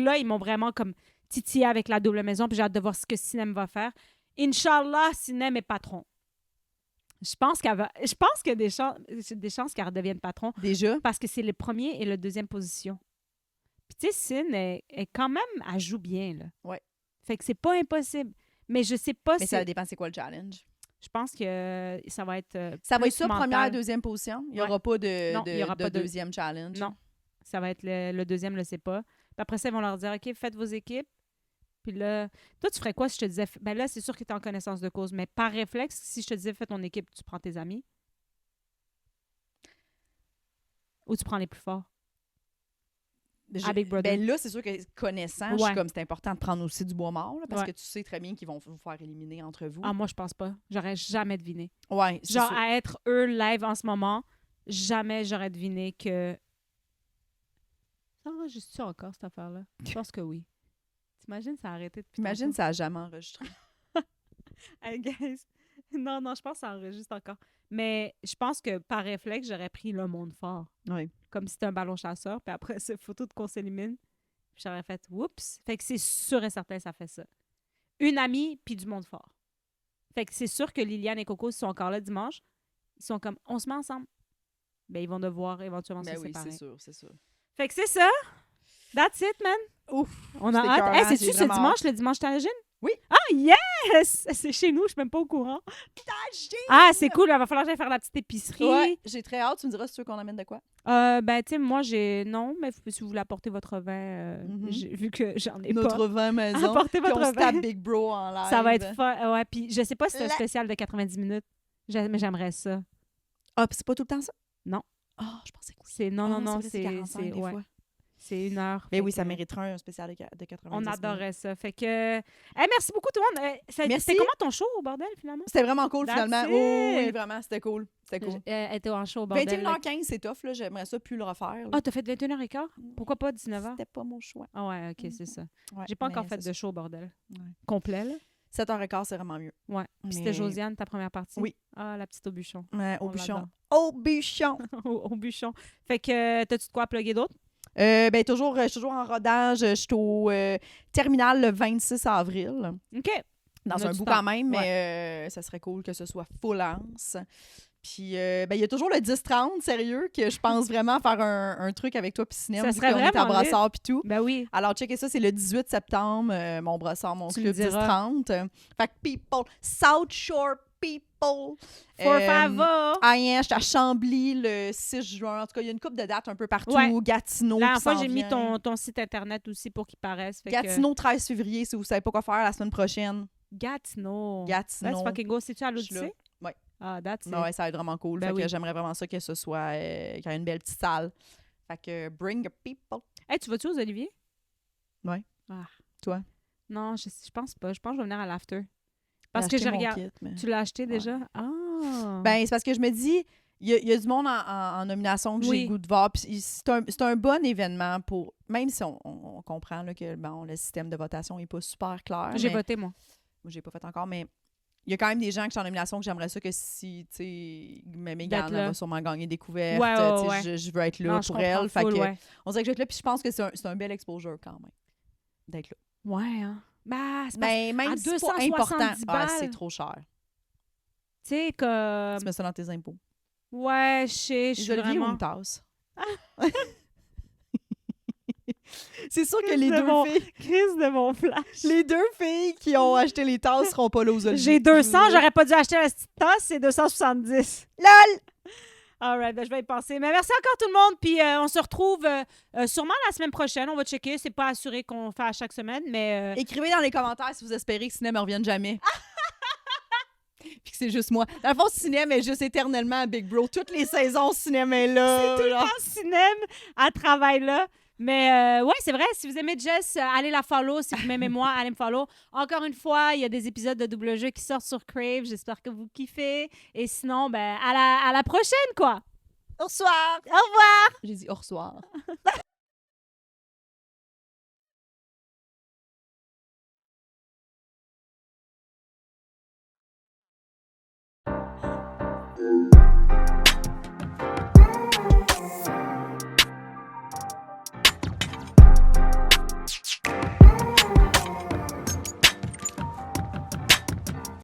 Speaker 1: Là, ils m'ont vraiment comme titillé avec la double maison, puis j'ai hâte de voir ce que Sinem va faire. Inch'Allah, Sinem est patron. Je pense qu'il y a des chances qu'elle redevienne patron.
Speaker 2: Déjà?
Speaker 1: Parce que c'est le premier et le deuxième position. Puis tu sais, Sin est quand même, elle joue bien, là.
Speaker 2: Ouais.
Speaker 1: Fait que c'est pas impossible. Mais je sais pas
Speaker 2: Mais ça dépend c'est quoi le challenge.
Speaker 1: Je pense que ça va être
Speaker 2: ça va être ça,
Speaker 1: mental.
Speaker 2: première et deuxième position? Il n'y aura pas de
Speaker 1: de
Speaker 2: deuxième challenge?
Speaker 1: Non. Ça va être le deuxième, je le sais pas. Puis après ça, ils vont leur dire, OK, faites vos équipes. Puis là, toi, tu ferais quoi si je te disais... Ben là, c'est sûr que tu es en connaissance de cause, mais par réflexe, si je te disais, fais ton équipe, tu prends tes amis? Ou tu prends les plus forts? À Big Brother?
Speaker 2: Ben là, c'est sûr que connaissant, je suis comme c'est important de prendre aussi du bois mort, là, parce que tu sais très bien qu'ils vont vous faire éliminer entre vous.
Speaker 1: Ah, moi, je pense pas. J'aurais jamais deviné.
Speaker 2: Ouais,
Speaker 1: genre, sûr. À être eux live en ce moment, jamais j'aurais deviné que... Ça enregistre-tu encore, cette affaire-là? Je pense que oui. T'imagines, ça a arrêté depuis
Speaker 2: Imagine, ça n'a jamais enregistré.
Speaker 1: Hey, guys. Non, je pense que ça enregistre encore. Mais je pense que par réflexe, j'aurais pris le monde fort.
Speaker 2: Oui.
Speaker 1: Comme si c'était un ballon chasseur. Puis après, cette photo de qu'on s'élimine. Puis j'aurais fait « Oups! » Fait que c'est sûr et certain ça fait ça. Une amie, puis du monde fort. Fait que c'est sûr que Liliane et Coco, s'ils sont encore là dimanche, ils sont comme « On se met ensemble. » Ben, ils vont devoir éventuellement se séparer.
Speaker 2: C'est sûr.
Speaker 1: Fait que c'est ça. That's it, man.
Speaker 2: Ouf!
Speaker 1: On a hâte. Hey, c'est-tu ce dimanche, le dimanche Tangine?
Speaker 2: Oui.
Speaker 1: Ah, yes! C'est chez nous, je suis même pas au courant. Ah, c'est cool. Il va falloir que j'aille faire la petite épicerie.
Speaker 2: Ouais, j'ai très hâte. Tu me diras si tu veux qu'on amène de quoi?
Speaker 1: Ben, tu sais, moi, non, mais si vous voulez apporter votre vin, vu que j'en ai
Speaker 2: Notre
Speaker 1: pas.
Speaker 2: Notre vin maison.
Speaker 1: Apportez votre vin.
Speaker 2: On se tape Big Bro en live.
Speaker 1: Ça va être fun. Ouais, puis je sais pas si c'est un spécial de 90 minutes, mais j'aimerais ça.
Speaker 2: Ah, puis c'est pas tout le temps ça?
Speaker 1: Non.
Speaker 2: Ah, je pensais que
Speaker 1: c'est non,
Speaker 2: c'est 45 des fois.
Speaker 1: C'est 1 heure.
Speaker 2: Mais oui, ça mériterait un spécial de 90
Speaker 1: On adorait ça. Fait que... merci beaucoup, tout le monde. C'était comment ton show au bordel, finalement?
Speaker 2: C'était vraiment cool, finalement. Oh, oui, vraiment, c'était cool. C'était cool.
Speaker 1: Elle était en show au bordel.
Speaker 2: 21h15, c'est tough, là. J'aimerais ça plus le refaire. Là.
Speaker 1: Ah, t'as fait 21h15? Pourquoi pas 19h?
Speaker 2: C'était pas mon choix.
Speaker 1: Ah ouais, OK, c'est ça.
Speaker 2: Ouais,
Speaker 1: j'ai pas encore fait de show au bordel.
Speaker 2: Ouais.
Speaker 1: Complet, là?
Speaker 2: 7h15, c'est vraiment mieux.
Speaker 1: Ouais. Puis c'était Josiane, ta première partie?
Speaker 2: Oui.
Speaker 1: Ah, la petite au bûchon.
Speaker 2: Ouais, au bûchon. Au bûchon!
Speaker 1: Au bûchon. Fait que, t'as-tu de quoi à plugger d'autres?
Speaker 2: Ben, je suis toujours en rodage. Je suis au terminal le 26 avril.
Speaker 1: OK.
Speaker 2: Dans un bout quand même, mais ça serait cool que ce soit full lance. Puis, il y a toujours le 10-30, sérieux, que je pense vraiment faire un truc avec toi puis cinéma.
Speaker 1: Ça serait vraiment
Speaker 2: est à Brossard puis tout.
Speaker 1: Ben oui.
Speaker 2: Alors, checkez ça, c'est le 18 septembre, mon Brossard, mon club 10-30. Fait que people, South Shore people.
Speaker 1: For favor.
Speaker 2: Je suis à Chambly le 6 juin. En tout cas, il y a une couple de dates un peu partout. Ouais. Gatineau.
Speaker 1: La fois, j'ai mis ton site internet aussi pour qu'il paraisse.
Speaker 2: Gatineau, 13 février, si vous savez pas quoi faire la semaine prochaine.
Speaker 1: Gatineau.
Speaker 2: Let's
Speaker 1: fucking go. C'est-tu à l'Odyssée?
Speaker 2: Oui.
Speaker 1: Ah, that's it.
Speaker 2: Ouais, ça va être vraiment cool.
Speaker 1: Ben
Speaker 2: fait que j'aimerais vraiment ça que ce soit qu'il y ait une belle petite salle. Fait que bring your people.
Speaker 1: Hey, tu vas-tu aux Olivier?
Speaker 2: Oui.
Speaker 1: Ah.
Speaker 2: Toi?
Speaker 1: Non, je pense pas. Je pense que je vais venir à l'after. Parce que j'ai regardé. Tu l'as acheté déjà? Ah!
Speaker 2: Ben, c'est parce que je me dis, il y a du monde en nomination que j'ai le goût de voir. Puis c'est un bon événement pour. Même si on comprend là, que le système de votation n'est pas super clair.
Speaker 1: J'ai voté, moi.
Speaker 2: Moi, j'ai pas fait encore, mais il y a quand même des gens qui sont en nomination que j'aimerais ça que si, tu sais, Mégane va sûrement gagner découverte. Je veux être là pour elle. Fait que, on dirait que je vais être là, puis je pense que c'est un bel exposure quand même d'être là.
Speaker 1: Ouais, hein? Bah,
Speaker 2: même
Speaker 1: à
Speaker 2: si c'est pas important, c'est trop cher.
Speaker 1: Tu sais, comme...
Speaker 2: Tu mets ça dans tes impôts.
Speaker 1: Ouais, je sais, je suis vraiment...
Speaker 2: une tasse. C'est sûr que les deux filles...
Speaker 1: Crise de mon flash.
Speaker 2: Les deux filles qui ont acheté les tasses seront pas là aux Olivier.
Speaker 1: J'ai 200, j'aurais pas dû acheter la petite tasse, c'est 270.
Speaker 2: LOL!
Speaker 1: Alright, ben je vais y penser. Mais merci encore tout le monde, puis on se retrouve sûrement la semaine prochaine. On va checker, c'est pas assuré qu'on fait à chaque semaine, mais...
Speaker 2: Écrivez dans les commentaires si vous espérez que Ciné me revienne jamais. puis que c'est juste moi. Dans le fond, cinéma est juste éternellement à Big Bro. Toutes les saisons, cinéma est là.
Speaker 1: C'est tout le temps cinéma à travail là. Mais ouais, c'est vrai, si vous aimez Jess, allez la follow. Si vous m'aimez moi, allez me follow. Encore une fois, il y a des épisodes de Double Jeu qui sortent sur Crave. J'espère que vous kiffez. Et sinon, ben, à la prochaine, quoi.
Speaker 2: Au revoir.
Speaker 1: Au revoir.
Speaker 2: J'ai dit au revoir.